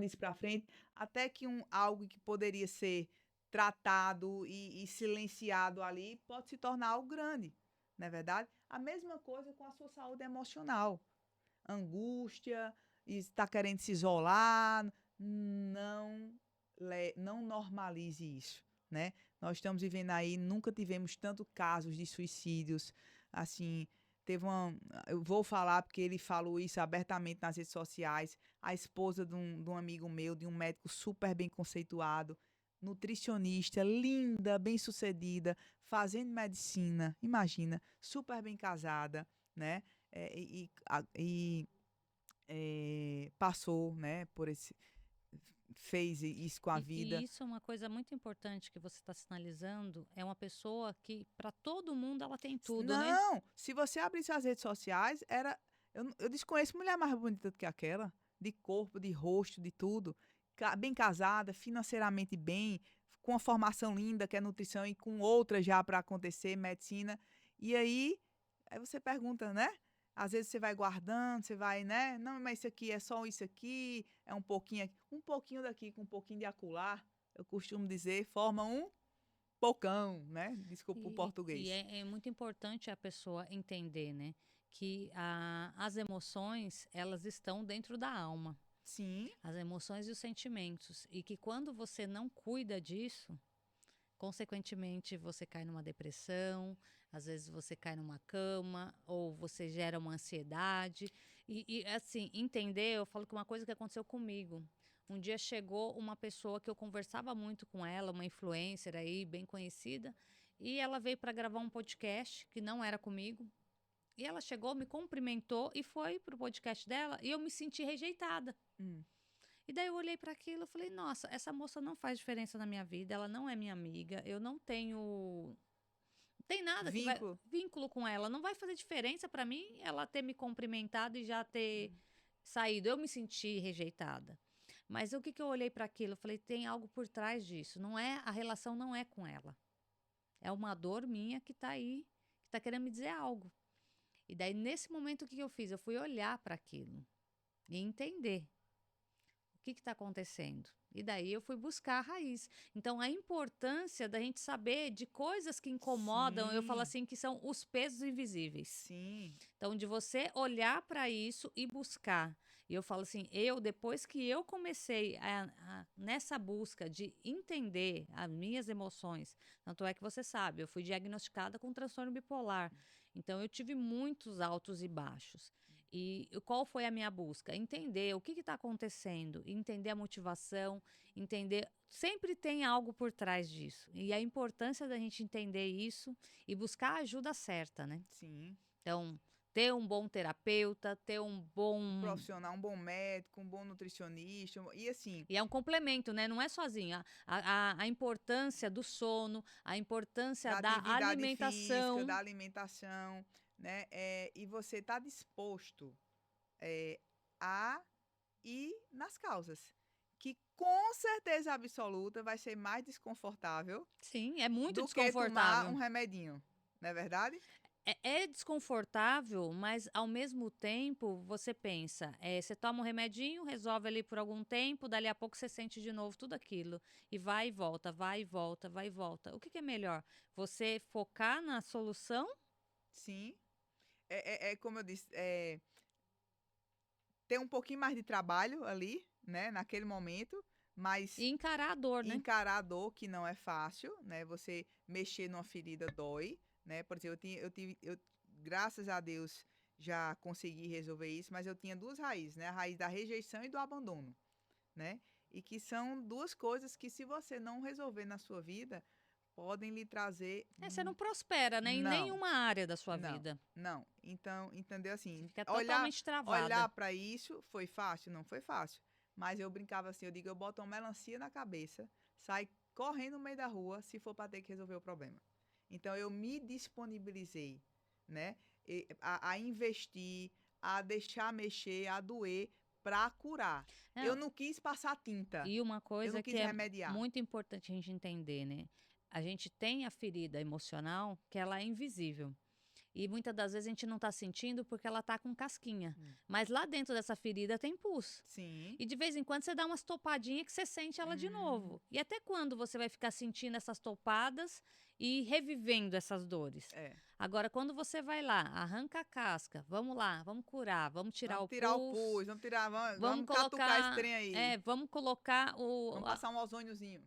isso para frente, até que algo que poderia ser tratado e silenciado ali pode se tornar algo grande, não é verdade? A mesma coisa com a sua saúde emocional. Angústia, está querendo se isolar, não, não normalize isso, né? Nós estamos vivendo aí, nunca tivemos tanto casos de suicídios, assim, teve uma, eu vou falar porque ele falou isso abertamente nas redes sociais, a esposa de um amigo meu, de um médico super bem conceituado, nutricionista, linda, bem-sucedida, fazendo medicina, imagina, super bem casada, né? Passou, né, por esse, fez isso com a E vida. isso é uma coisa muito importante que você está sinalizando. É uma pessoa que, para todo mundo, ela tem tudo, né? Não, se você abrisse as redes sociais, eu desconheço mulher mais bonita do que aquela, de corpo, de rosto, de tudo, bem casada, financeiramente bem, com uma formação linda que é nutrição e com outra já para acontecer, medicina. E aí você pergunta, né? Às vezes você vai guardando, você vai, né? Não, mas isso aqui é só isso aqui, é um pouquinho daqui com um pouquinho de acolá, eu costumo dizer, forma um pipocão, né? Desculpa o português. E é muito importante a pessoa entender, né? Que as emoções, elas estão dentro da alma. Sim. As emoções e os sentimentos. E que quando você não cuida disso, consequentemente, você cai numa depressão, às vezes você cai numa cama, ou você gera uma ansiedade. Assim, entender, eu falo que uma coisa que aconteceu comigo. Um dia chegou uma pessoa que eu conversava muito com ela, uma influencer aí, bem conhecida, e ela veio para gravar um podcast que não era comigo. E ela chegou, me cumprimentou e foi pro podcast dela, e eu me senti rejeitada. E daí eu olhei para aquilo e falei, nossa, essa moça não faz diferença na minha vida, ela não é minha amiga, eu não tenho... Não tem nada que vai... Vínculo. Vínculo com ela. Não vai fazer diferença para mim ela ter me cumprimentado e já ter saído. Eu me senti rejeitada. Mas o que que eu olhei para aquilo? Eu falei, tem algo por trás disso. Não é, a relação não é com ela. É uma dor minha que tá aí, que tá querendo me dizer algo. E daí, nesse momento, o que que eu fiz? Eu fui olhar para aquilo e entender. O que está acontecendo? E daí eu fui buscar a raiz. Então, a importância da gente saber de coisas que incomodam, eu falo Sim. assim, que são os pesos invisíveis. Sim. Então, de você olhar para isso e buscar. E eu falo assim, depois que eu comecei nessa busca de entender as minhas emoções, tanto é que você sabe, eu fui diagnosticada com transtorno bipolar. Então, eu tive muitos altos e baixos. E qual foi a minha busca? Entender o que está acontecendo, entender a motivação, entender. Sempre tem algo por trás disso. E a importância da gente entender isso e buscar a ajuda certa, né? Sim. Então, ter um bom terapeuta, ter um bom... Profissional, um bom médico, um bom nutricionista. E assim, E é um complemento, né? Não é sozinho. A importância do sono, a importância da atividade física, alimentação. da alimentação, né? E você está disposto a ir nas causas. Que com certeza absoluta vai ser mais desconfortável Sim, é muito do que tomar desconfortável. um remedinho. Não é verdade? É desconfortável, mas ao mesmo tempo você pensa, você toma um remedinho, resolve ali por algum tempo, dali a pouco você sente de novo tudo aquilo. E vai e volta, vai e volta, vai e volta. O que é melhor? Você focar na solução? Sim. Como eu disse, ter um pouquinho mais de trabalho ali, né, naquele momento, mas E encarar a dor, né? encarar a dor, que não é fácil, né? Você mexer numa ferida dói, né? Por exemplo, graças a Deus, já consegui resolver isso, mas eu tinha duas raízes, né? A raiz da rejeição e do abandono, né? E que são duas coisas que, se você não resolver na sua vida, podem lhe trazer... Você não prospera, né? Em Não, nenhuma área da sua não, vida. não. Então, entendeu Você assim? fica Olhar, totalmente travada. olhar para isso foi fácil? Não foi fácil. Mas eu brincava assim, eu digo, eu boto uma melancia na cabeça, sai correndo no meio da rua, se for para ter que resolver o problema. Então, eu me disponibilizei, né? A investir, a deixar mexer, a doer, para curar. Não, Eu não quis passar tinta. e uma Eu coisa não que quis é remediar. muito importante a gente entender, né? A gente tem a ferida emocional que ela é invisível. E muitas das vezes a gente não está sentindo porque ela está com casquinha. Mas lá dentro dessa ferida tem pus. Sim. E de vez em quando você dá umas topadinhas que você sente ela de novo. E até quando você vai ficar sentindo essas topadas e revivendo essas dores? Agora, quando você vai lá, arranca a casca, vamos lá, vamos curar, vamos tirar Vamos o tirar o pus, pus, vamos tirar, vamos catucar colocar, esse trem aí. vamos colocar Vamos passar um ozôniozinho.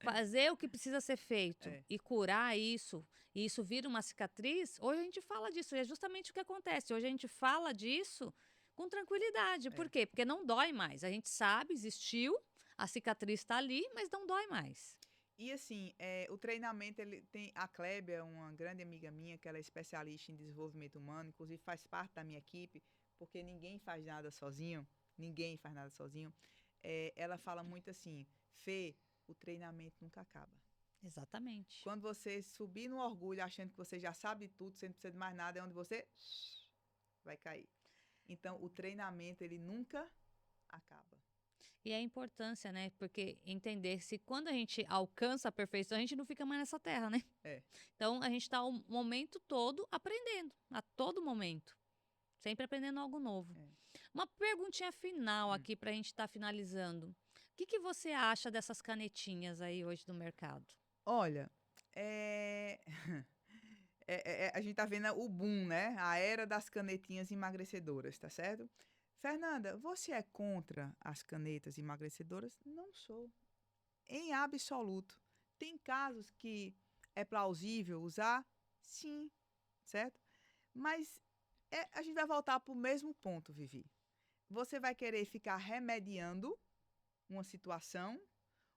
fazer o que precisa ser feito É. e curar isso, e isso vira uma cicatriz. Hoje a gente fala disso, e é justamente o que acontece. Hoje a gente fala disso com tranquilidade. Por quê? Porque não dói mais. A gente sabe, existiu, a cicatriz está ali, mas não dói mais. E assim, o treinamento, ele tem a Clébia, uma grande amiga minha, que ela é especialista em desenvolvimento humano, inclusive faz parte da minha equipe, porque ninguém faz nada sozinho, ela fala muito assim, Fê, o treinamento nunca acaba. Exatamente. Quando você subir no orgulho, achando que você já sabe tudo, você não precisa de mais nada, é onde você vai cair. Então, o treinamento, ele nunca acaba. E a importância, né? Porque entender se quando a gente alcança a perfeição, a gente não fica mais nessa terra, né? Então, a gente está o momento todo aprendendo, a todo momento. Sempre aprendendo algo novo. Uma perguntinha final aqui para a gente estar finalizando. O que você acha dessas canetinhas aí hoje no mercado? Olha, É... a gente tá vendo o boom, né? A era das canetinhas emagrecedoras, tá certo? Fernanda, você é contra as canetas emagrecedoras? Não sou. Em absoluto. Tem casos que é plausível usar? Sim, certo? Mas a gente vai voltar para o mesmo ponto, Vivi. Você vai querer ficar remediando uma situação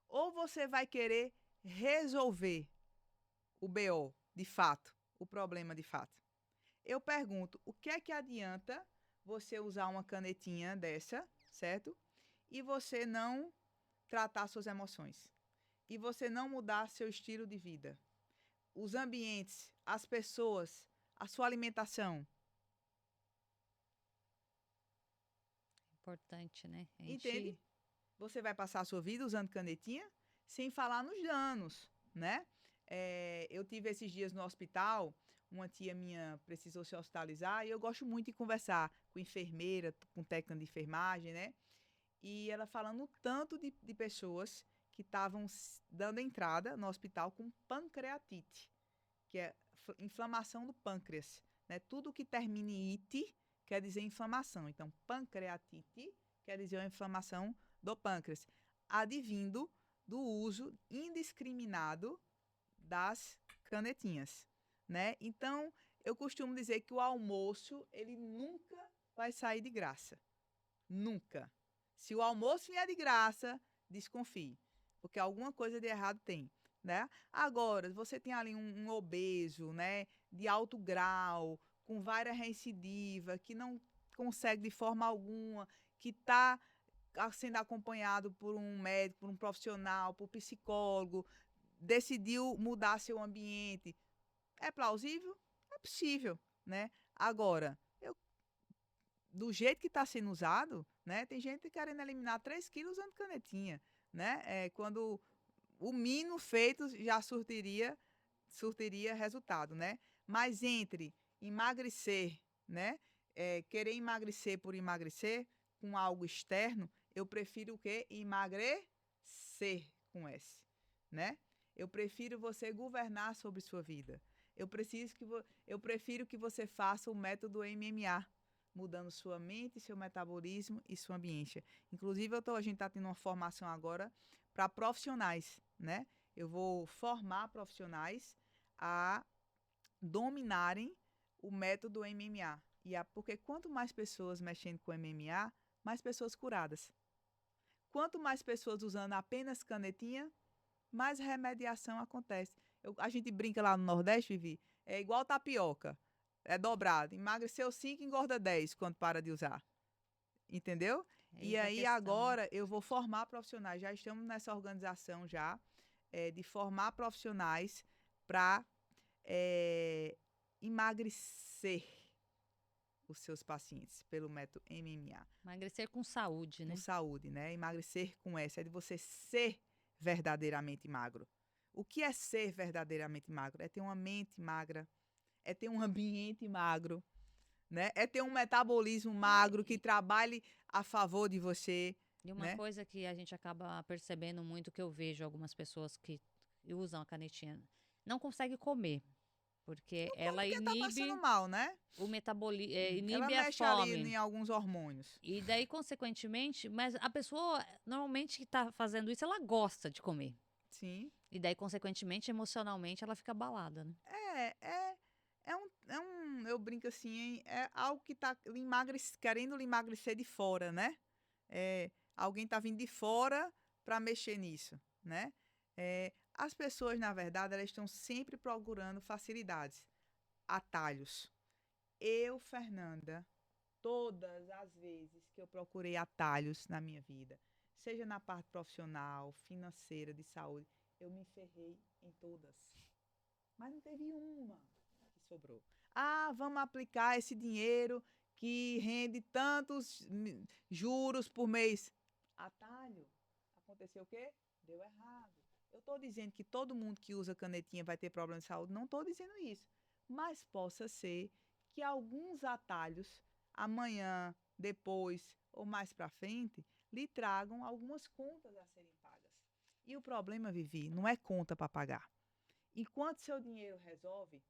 ou você vai querer resolver o BO de fato, o problema de fato? Eu pergunto, o que é que adianta você usar uma canetinha dessa, certo? E você não tratar suas emoções. E você não mudar seu estilo de vida. Os ambientes, as pessoas, a sua alimentação. Importante, né? A Entende? gente... Você vai passar a sua vida usando canetinha, sem falar nos danos, né? Eu tive esses dias no hospital, uma tia minha precisou se hospitalizar e eu gosto muito de conversar com enfermeira, com técnica de enfermagem, né? E ela falando o tanto de pessoas que estavam dando entrada no hospital com pancreatite, que é inflamação do pâncreas, né? Tudo que termine ite quer dizer inflamação. Então, pancreatite quer dizer uma inflamação do pâncreas, advindo do uso indiscriminado das canetinhas, né? Então, eu costumo dizer que o almoço, ele nunca vai sair de graça. Nunca. Se o almoço vier de graça, desconfie, porque alguma coisa de errado tem, né? Agora, você tem ali um obeso, né, de alto grau, com várias recidivas, que não consegue de forma alguma, que está sendo acompanhado por um médico, por um profissional, por um psicólogo, decidiu mudar seu ambiente. É plausível? É possível, né? Agora, do jeito que está sendo usado, né? Tem gente querendo eliminar 3 quilos usando canetinha, né? Quando o mínimo feito já surtiria resultado, né? Mas entre emagrecer, né? Querer emagrecer por emagrecer com algo externo, eu prefiro o quê? Emagrecer com S, né? Eu prefiro você governar sobre sua vida. Eu prefiro que você faça o método MMA, mudando sua mente, seu metabolismo e sua ambiente. Inclusive, a gente está tendo uma formação agora para profissionais, né? Eu vou formar profissionais a dominarem o método MMA. Porque quanto mais pessoas mexendo com MMA, mais pessoas curadas. Quanto mais pessoas usando apenas canetinha, mais remediação acontece. A gente brinca lá no Nordeste, Vivi, é igual tapioca. É dobrado. Emagreceu 5, engorda 10 quando para de usar. Entendeu? E Eis a aí questão, né? agora eu vou formar profissionais. Já estamos nessa organização já, de formar profissionais para emagrecer os seus pacientes pelo método MMA. Emagrecer com saúde, Com né? saúde, né? Emagrecer com S é de você ser verdadeiramente magro. O que é ser verdadeiramente magro? É ter uma mente magra, é ter um ambiente magro, né? É ter um metabolismo magro que trabalhe a favor de você, E uma né? coisa que a gente acaba percebendo muito, que eu vejo algumas pessoas que usam a canetinha, não consegue comer, porque Não come ela porque tá passando inibe mal, né? o metabolismo, Ela inibe a mexe ali fome. em alguns hormônios. E daí, consequentemente, mas a pessoa normalmente que está fazendo isso, ela gosta de comer. Sim. E daí, consequentemente, emocionalmente, ela fica abalada, né? Eu brinco assim, é algo que tá querendo lhe emagrecer de fora, né? Alguém tá vindo de fora para mexer nisso, né? As pessoas, na verdade, elas estão sempre procurando facilidades, atalhos. Eu, Fernanda, todas as vezes que eu procurei atalhos na minha vida, seja na parte profissional, financeira, de saúde, eu me ferrei em todas. Mas não teve uma que sobrou. Ah, vamos aplicar esse dinheiro que rende tantos juros por mês. Atalho. Aconteceu o quê? Deu errado. Eu estou dizendo que todo mundo que usa canetinha vai ter problema de saúde. Não estou dizendo isso. Mas possa ser que alguns atalhos, amanhã, depois ou mais para frente, lhe tragam algumas contas a serem pagas. E o problema, Vivi, não é conta para pagar. Enquanto seu dinheiro resolve,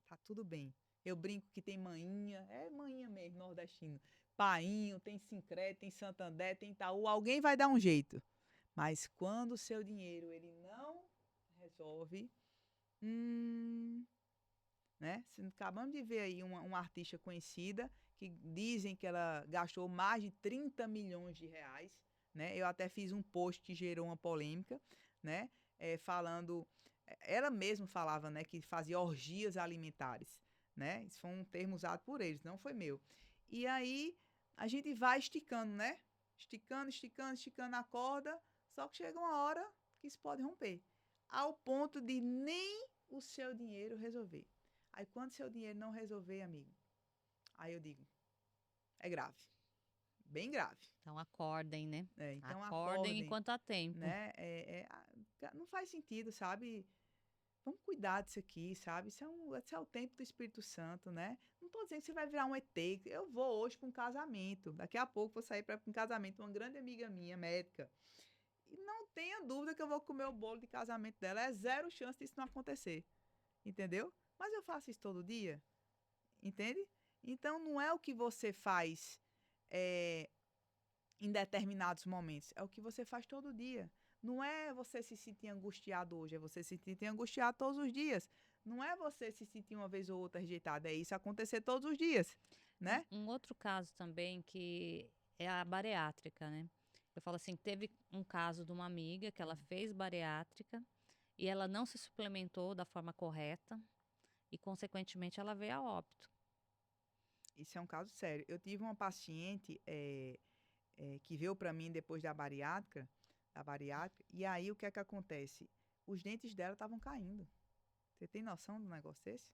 tá tudo bem. Eu brinco que tem manhinha, é manhinha mesmo, nordestino. Painho, tem Sincredo, tem Santander, tem Itaú, alguém vai dar um jeito. Mas quando o seu dinheiro ele não resolve, né? Acabamos de ver aí uma artista conhecida que dizem que ela gastou mais de 30 milhões de reais, né? Eu até fiz um post que gerou uma polêmica, né? Falando, ela mesma falava, né, que fazia orgias alimentares, né? Isso foi um termo usado por eles, não foi meu. E aí a gente vai esticando, né? Esticando, esticando, esticando a corda, só que chega uma hora que isso pode romper, ao ponto de nem o seu dinheiro resolver. Aí quando seu dinheiro não resolver, amigo, aí eu digo, é grave, bem grave. Então acordem, né? Então Acordem acordem, enquanto há tempo. né? Não faz sentido, sabe? Vamos cuidar disso aqui, sabe? Esse é o tempo do Espírito Santo, né? Não estou dizendo que você vai virar um ET. Eu vou hoje para um casamento. Daqui a pouco vou sair para um casamento de uma grande amiga minha, médica. E não tenha dúvida que eu vou comer o bolo de casamento dela. É zero chance disso não acontecer. Entendeu? Mas eu faço isso todo dia. Entende? Então, não é o que você faz em determinados momentos, é o que você faz todo dia. Não é você se sentir angustiado hoje, é você se sentir angustiado todos os dias. Não é você se sentir uma vez ou outra rejeitado, é isso acontecer todos os dias, né? Um outro caso também que é a bariátrica, né? Eu falo assim, teve um caso de uma amiga que ela fez bariátrica e ela não se suplementou da forma correta e, consequentemente, ela veio a óbito. Isso é um caso sério. Eu tive uma paciente que veio para mim depois da bariátrica, e aí o que é que acontece? Os dentes dela estavam caindo. Você tem noção do negócio desse?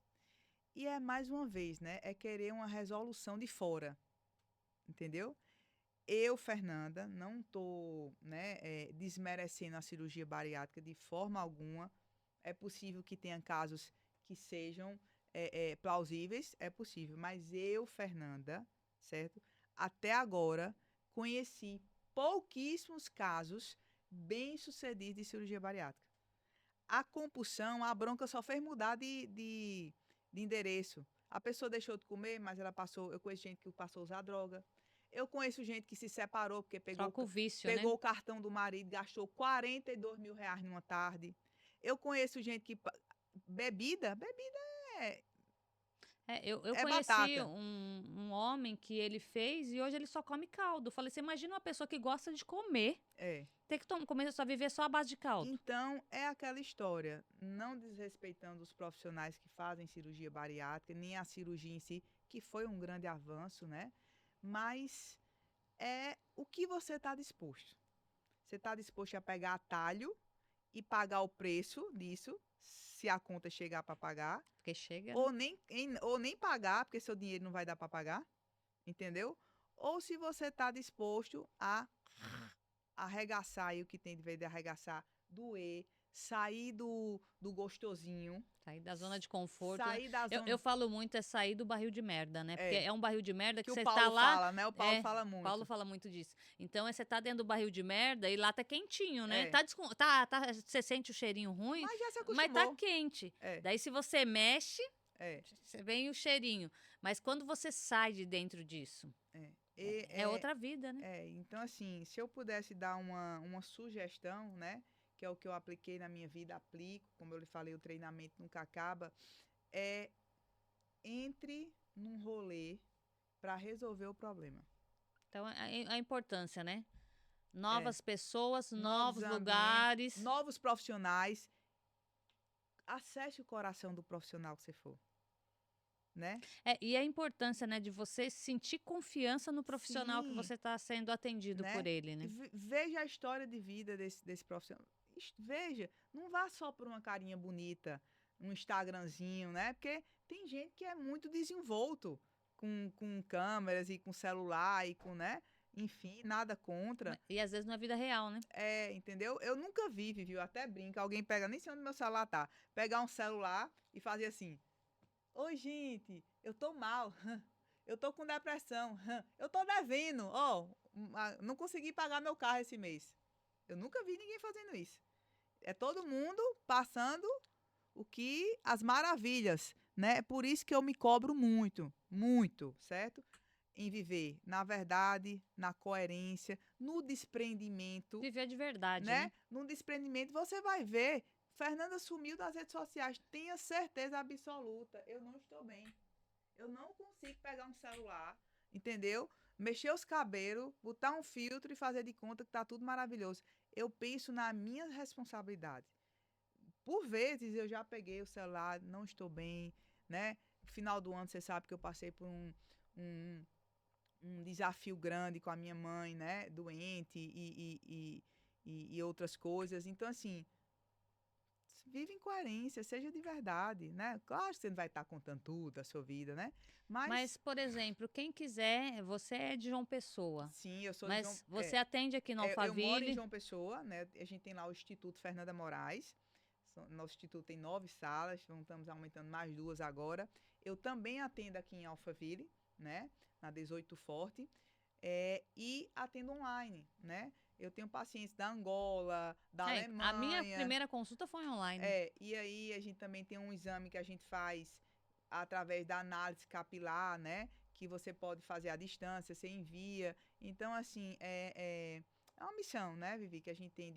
E é mais uma vez, né? É querer uma resolução de fora, entendeu? Eu, Fernanda, não estou, né, desmerecendo a cirurgia bariátrica de forma alguma. É possível que tenha casos que sejam plausíveis, é possível. Mas eu, Fernanda, certo? Até agora, conheci pouquíssimos casos bem-sucedidos de cirurgia bariátrica. A compulsão, a bronca só fez mudar de endereço. A pessoa deixou de comer, mas ela passou. Eu conheço gente que passou a usar droga. Eu conheço gente que se separou porque Troca o vício, pegou né? o cartão do marido, gastou 42 mil reais numa tarde. Eu conheço gente que. Bebida é, Eu é conheci batata. um homem que ele fez e hoje ele só come caldo. Falei, você imagina uma pessoa que gosta de comer, É. ter que começar a viver só à base de caldo. Então, é aquela história, não desrespeitando os profissionais que fazem cirurgia bariátrica, nem a cirurgia em si, que foi um grande avanço, né? Mas é o que você está disposto. Você está disposto a pegar atalho e pagar o preço disso, se a conta chegar para pagar, Porque chega, né? ou nem pagar, porque seu dinheiro não vai dar para pagar, entendeu? Ou se você está disposto a arregaçar aí o que tem de vez de arregaçar, doer, sair do gostosinho, Sair da zona de conforto, né? sair da Eu zona. falo muito é sair do barril de merda, né? Porque É, é um barril de merda que que o você está Paulo lá. fala, né? O Paulo fala muito. Paulo fala muito disso. Então, você tá dentro do barril de merda e lá tá quentinho, né? É, Você sente o cheirinho ruim, mas já se mas tá acostumou. quente. É, Daí, se você mexe, é, você vem o cheirinho. Mas quando você sai de dentro disso, é. é outra vida, né? Então, assim, se eu pudesse dar uma sugestão, né? Que é o que eu apliquei na minha vida, aplico, como eu lhe falei, o treinamento nunca acaba, é entre num rolê para resolver o problema. Então, a importância, né? É. Novas pessoas, Novos novos ambientes, lugares. novos profissionais. Acesse o coração do profissional que você for, né? E a importância, né, de você sentir confiança no profissional que Sim, você está sendo atendido por né? ele, né? Veja a história de vida desse profissional. Veja, não vá só por uma carinha bonita, um Instagramzinho, né? Porque tem gente que é muito desenvolto com câmeras e com celular e com, né? Enfim, nada contra. E às vezes na vida real, né? Entendeu? Eu nunca vi, viu? Até brinca, alguém pega, nem sei onde meu celular tá, pegar um celular e fazer assim. Oi, gente, eu tô mal. Eu tô com depressão. Eu tô devendo. Não consegui pagar meu carro esse mês. Eu nunca vi ninguém fazendo isso. É todo mundo passando as maravilhas, né? Por isso que eu me cobro muito, muito, certo? Em viver na verdade, na coerência, no desprendimento, Viver de verdade, né? né? No desprendimento, você vai ver, Fernanda sumiu das redes sociais, tenha certeza absoluta, eu não estou bem. Eu não consigo pegar um celular, entendeu? Mexer os cabelos, botar um filtro e fazer de conta que tá tudo maravilhoso. Eu penso na minha responsabilidade. Por vezes eu já peguei o celular, não estou bem, né? Final do ano, você sabe que eu passei por um, um desafio grande com a minha mãe, né? Doente e outras coisas. Então, assim, vive em coerência, seja de verdade, né? Claro que você não vai estar contando tudo da sua vida, né? Mas, Mas, por exemplo, quem quiser, você é de João Pessoa, sim, eu sou de João. mas você atende aqui no Eu moro em Alphaville. João Pessoa, né? A gente tem lá o Instituto Fernanda Moraes. Nosso instituto tem 9 salas, então estamos aumentando mais 2 agora. Eu também atendo aqui em Alphaville, né? Na 18 Forte. E atendo online, né? Eu tenho pacientes da Angola, da A minha Alemanha. primeira consulta foi online. E aí a gente também tem um exame que a gente faz através da análise capilar, né? Que você pode fazer à distância, você envia. Então, assim, é uma missão, né, Vivi, que a gente tem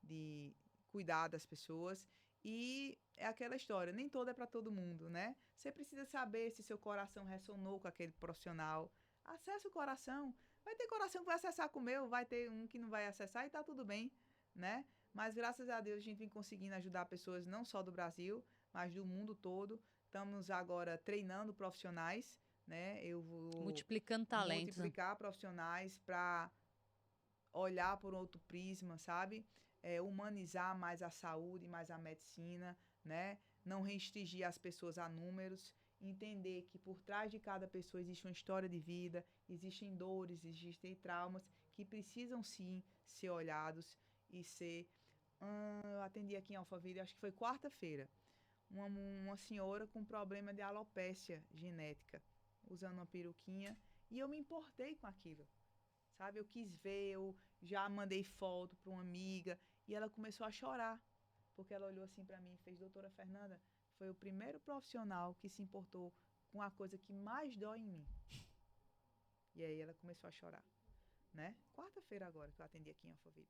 de cuidar das pessoas. E é aquela história, nem toda é para todo mundo, né? Você precisa saber se seu coração ressonou com aquele profissional. Acesse o coração. Vai ter coração que vai acessar com o meu, vai ter um que não vai acessar e tá tudo bem, né? Mas graças a Deus a gente vem conseguindo ajudar pessoas não só do Brasil, mas do mundo todo. Estamos agora treinando profissionais, né? Eu vou Multiplicando talentos. multiplicar profissionais para olhar por outro prisma, sabe? Humanizar mais a saúde, mais a medicina, né? Não restringir as pessoas a números, entender que por trás de cada pessoa existe uma história de vida, existem dores, existem traumas que precisam sim ser olhados e ser. Eu atendi aqui em Alphaville, acho que foi quarta-feira, uma senhora com problema de alopécia genética, usando uma peruquinha, e eu me importei com aquilo, sabe? Eu quis ver, eu já mandei foto para uma amiga, e ela começou a chorar, porque ela olhou assim para mim e fez: doutora Fernanda, foi o primeiro profissional que se importou com a coisa que mais dói em mim. E aí ela começou a chorar, né? Quarta-feira agora que eu atendi aqui em Alphaville.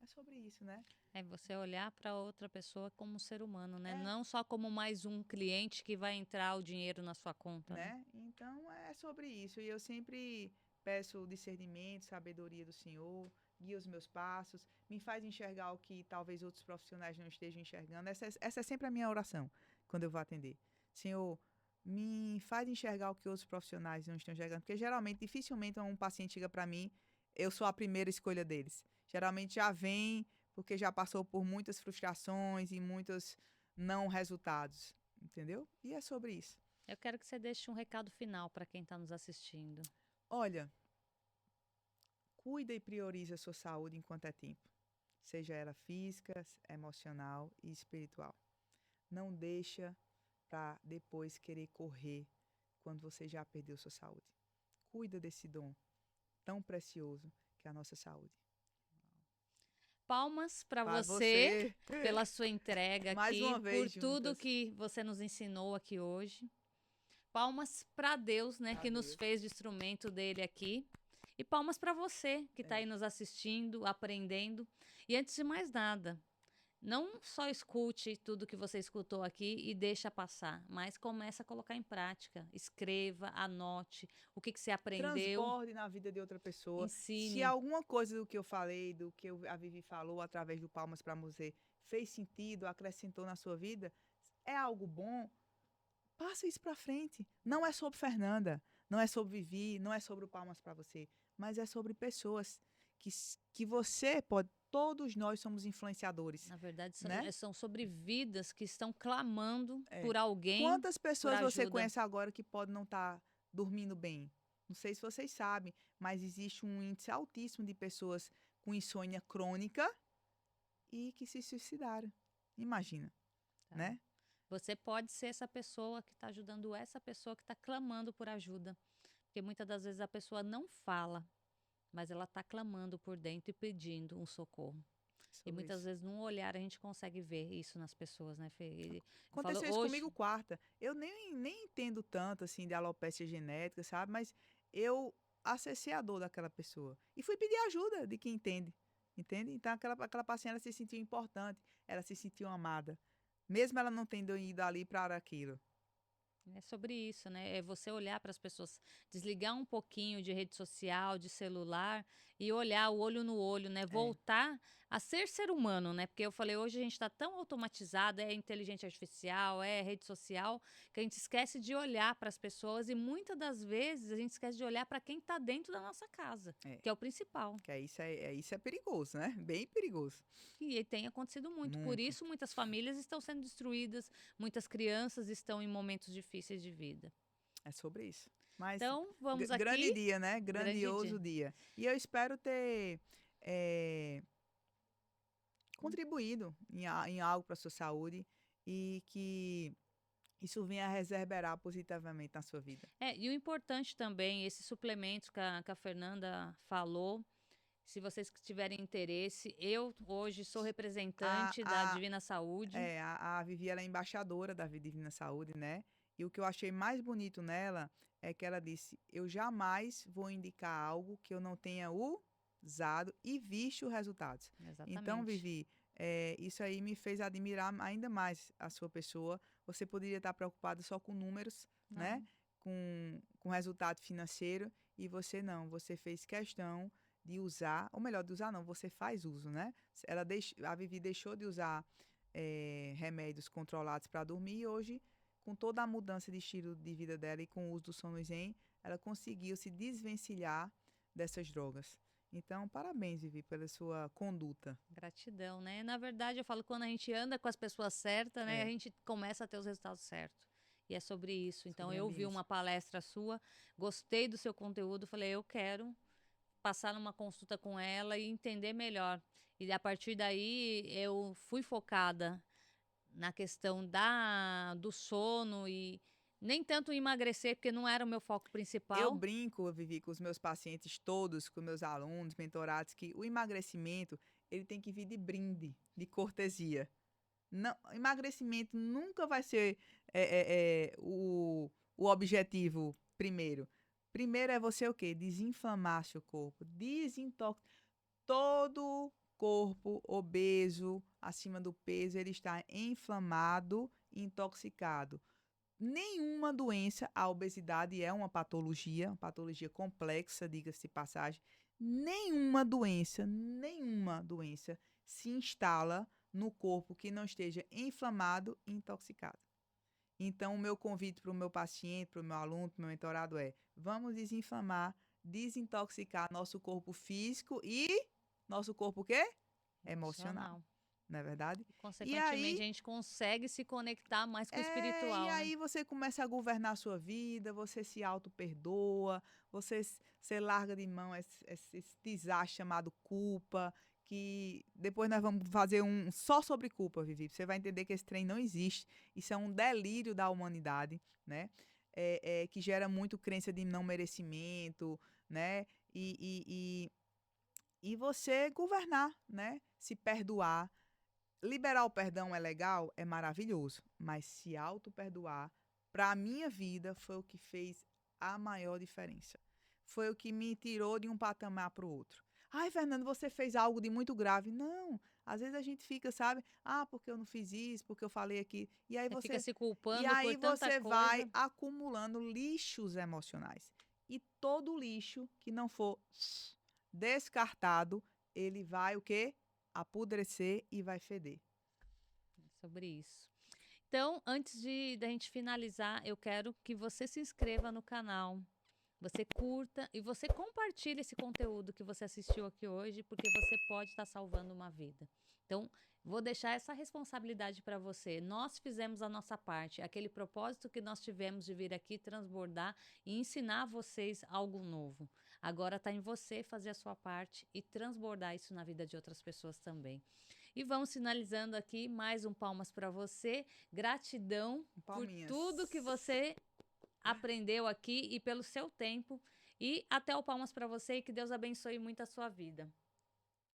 É sobre isso, né? É você olhar para outra pessoa como um ser humano, né? É, Não só como mais um cliente que vai entrar o dinheiro na sua conta, né? né? Então é sobre isso. E eu sempre peço discernimento, sabedoria do Senhor, guia os meus passos, me faz enxergar o que talvez outros profissionais não estejam enxergando. Essa é sempre a minha oração quando eu vou atender. Senhor, me faz enxergar o que outros profissionais não estão enxergando, porque geralmente, dificilmente um paciente chega para mim, eu sou a primeira escolha deles. Geralmente já vem porque já passou por muitas frustrações e muitos não resultados, entendeu? E é sobre isso. Eu quero que você deixe um recado final para quem está nos assistindo. Olha, cuida e prioriza a sua saúde enquanto é tempo, seja ela física, emocional e espiritual. Não deixa para depois querer correr quando você já perdeu sua saúde. Cuida desse dom tão precioso que é a nossa saúde. Palmas para Para você, você, pela sua entrega mais aqui, uma por vez tudo juntas. que você nos ensinou aqui hoje. Palmas para Deus, né, que nos Adeus. fez de instrumento dele aqui. E palmas para você que está aí nos assistindo, aprendendo. E antes de mais nada, não só escute tudo que você escutou aqui e deixa passar, mas comece a colocar em prática. Escreva, anote o que você aprendeu, Transborde na vida de outra pessoa. Se ensine. alguma coisa do que eu falei, do que a Vivi falou através do Palmas para Museu fez sentido, acrescentou na sua vida, é algo bom, passa isso para frente. Não é sobre Fernanda, não é sobre Vivi, não é sobre o Palmas para você, mas é sobre pessoas que você pode. Todos nós somos influenciadores, Na verdade, né? são sobre vidas que estão clamando por alguém, Quantas por pessoas você ajuda. conhece agora que podem não estar dormindo bem? Não sei se vocês sabem, mas existe um índice altíssimo de pessoas com insônia crônica e que se suicidaram. Imagina, Tá? né? Você pode ser essa pessoa que está ajudando essa pessoa que está clamando por ajuda. Porque muitas das vezes a pessoa não fala, mas ela está clamando por dentro e pedindo um socorro. E muitas vezes num olhar a gente consegue ver isso nas pessoas, né, Fê? Ele Aconteceu falou isso hoje. comigo quarta. Eu nem entendo tanto, assim, de alopecia genética, sabe? Mas eu acessei a dor daquela pessoa. E fui pedir ajuda de quem entende. Entende? Então, aquela paciente, ela se sentiu importante. Ela se sentiu amada. Mesmo ela não tendo ido ali para aquilo. É sobre isso, né? É você olhar para as pessoas, desligar um pouquinho de rede social, de celular e olhar o olho no olho, né? É. Voltar a ser humano, né? Porque eu falei, hoje a gente está tão automatizado, é inteligência artificial, é rede social, que a gente esquece de olhar para as pessoas e muitas das vezes a gente esquece de olhar para quem está dentro da nossa casa, É. que é o principal. Que isso é perigoso, né? Bem perigoso. E tem acontecido muito. Por Muito. isso, muitas famílias estão sendo destruídas, muitas crianças estão em momentos difíceis de vida. É sobre isso. Mas Então, vamos grande aqui. dia, né? Grande Grandioso dia. dia. E eu espero ter contribuído em algo para a sua saúde e que isso venha a reverberar positivamente na sua vida. E o importante também, esses suplementos que a Fernanda falou, se vocês tiverem interesse, eu hoje sou A, representante da a, Divina Saúde. a Vivi, ela é embaixadora da Divina Saúde, né? E o que eu achei mais bonito nela é que ela disse: eu jamais vou indicar algo que eu não tenha usado e visto resultados. Então, Exatamente. Vivi, isso aí me fez admirar ainda mais a sua pessoa. Você poderia estar preocupada só com números, né? Não, Com resultado financeiro, e você não. Você fez questão de usar, ou melhor, de usar não, você faz uso, né? A Vivi deixou de usar remédios controlados para dormir e hoje, com toda a mudança de estilo de vida dela e com o uso do Sono Zen, ela conseguiu se desvencilhar dessas drogas. Então, parabéns, Vivi, pela sua conduta. gratidão, né? Na verdade, eu falo, quando a gente anda com as pessoas certas, né, a É, gente começa a ter os resultados certos. E é sobre isso. Então, sobre eu vi ambiência. uma palestra sua, gostei do seu conteúdo, falei, eu quero passar numa consulta com ela e entender melhor. E a partir daí eu fui focada na questão do sono e nem tanto emagrecer, porque não era o meu foco Eu principal. brinco, Vivi, com os meus pacientes todos, com meus alunos, mentorados, que o emagrecimento, ele tem que vir de brinde, de cortesia. Não, emagrecimento nunca vai ser o objetivo primeiro. Primeiro é você o quê? Desinflamar seu corpo, desintoxicar. Todo corpo obeso, acima do peso, ele está inflamado, intoxicado. Nenhuma doença, a obesidade é uma patologia complexa, diga-se de passagem. Nenhuma doença se instala no corpo que não esteja inflamado e intoxicado. Então, o meu convite para o meu paciente, para o meu aluno, para o meu mentorado é: vamos desinflamar, desintoxicar nosso corpo físico e nosso corpo o quê? Emocional. Emocional. Não é verdade? E, E consequentemente, a aí gente consegue se conectar mais com o e espiritual, né? aí você começa a governar a sua vida, você se auto-perdoa, você larga de mão esse desastre chamado culpa, que depois nós vamos fazer um só sobre culpa, Vivi. Você vai entender que esse trem não existe. Isso é um delírio da humanidade, né? Que gera muito crença de não merecimento, né? E você governar, né? Se perdoar. Liberar o perdão é legal, é maravilhoso, mas se auto-perdoar, para a minha vida, foi o que fez a maior diferença. Foi o que me tirou de um patamar para o outro. Ai, Fernando, você fez algo de muito grave. Não, às vezes a gente fica, sabe? Ah, porque eu não fiz isso, porque eu falei aqui. Você fica se E culpando por aí tanta você vai coisa. acumulando lixos emocionais. E todo lixo que não for descartado, ele vai o quê? Apodrecer e vai feder. Sobre isso. Então, antes da gente finalizar, eu quero que você se inscreva no canal, você curta e você compartilhe esse conteúdo que você assistiu aqui hoje, porque você pode estar salvando uma vida. Então, vou deixar essa responsabilidade para você. Nós fizemos a nossa parte, aquele propósito que nós tivemos de vir aqui transbordar e ensinar vocês algo novo. Agora está em você fazer a sua parte e transbordar isso na vida de outras pessoas também. E vamos finalizando aqui mais um palmas para você. Gratidão por tudo que Palminhas. você aprendeu aqui e pelo seu tempo. E até o palmas para você e que Deus abençoe muito a sua vida.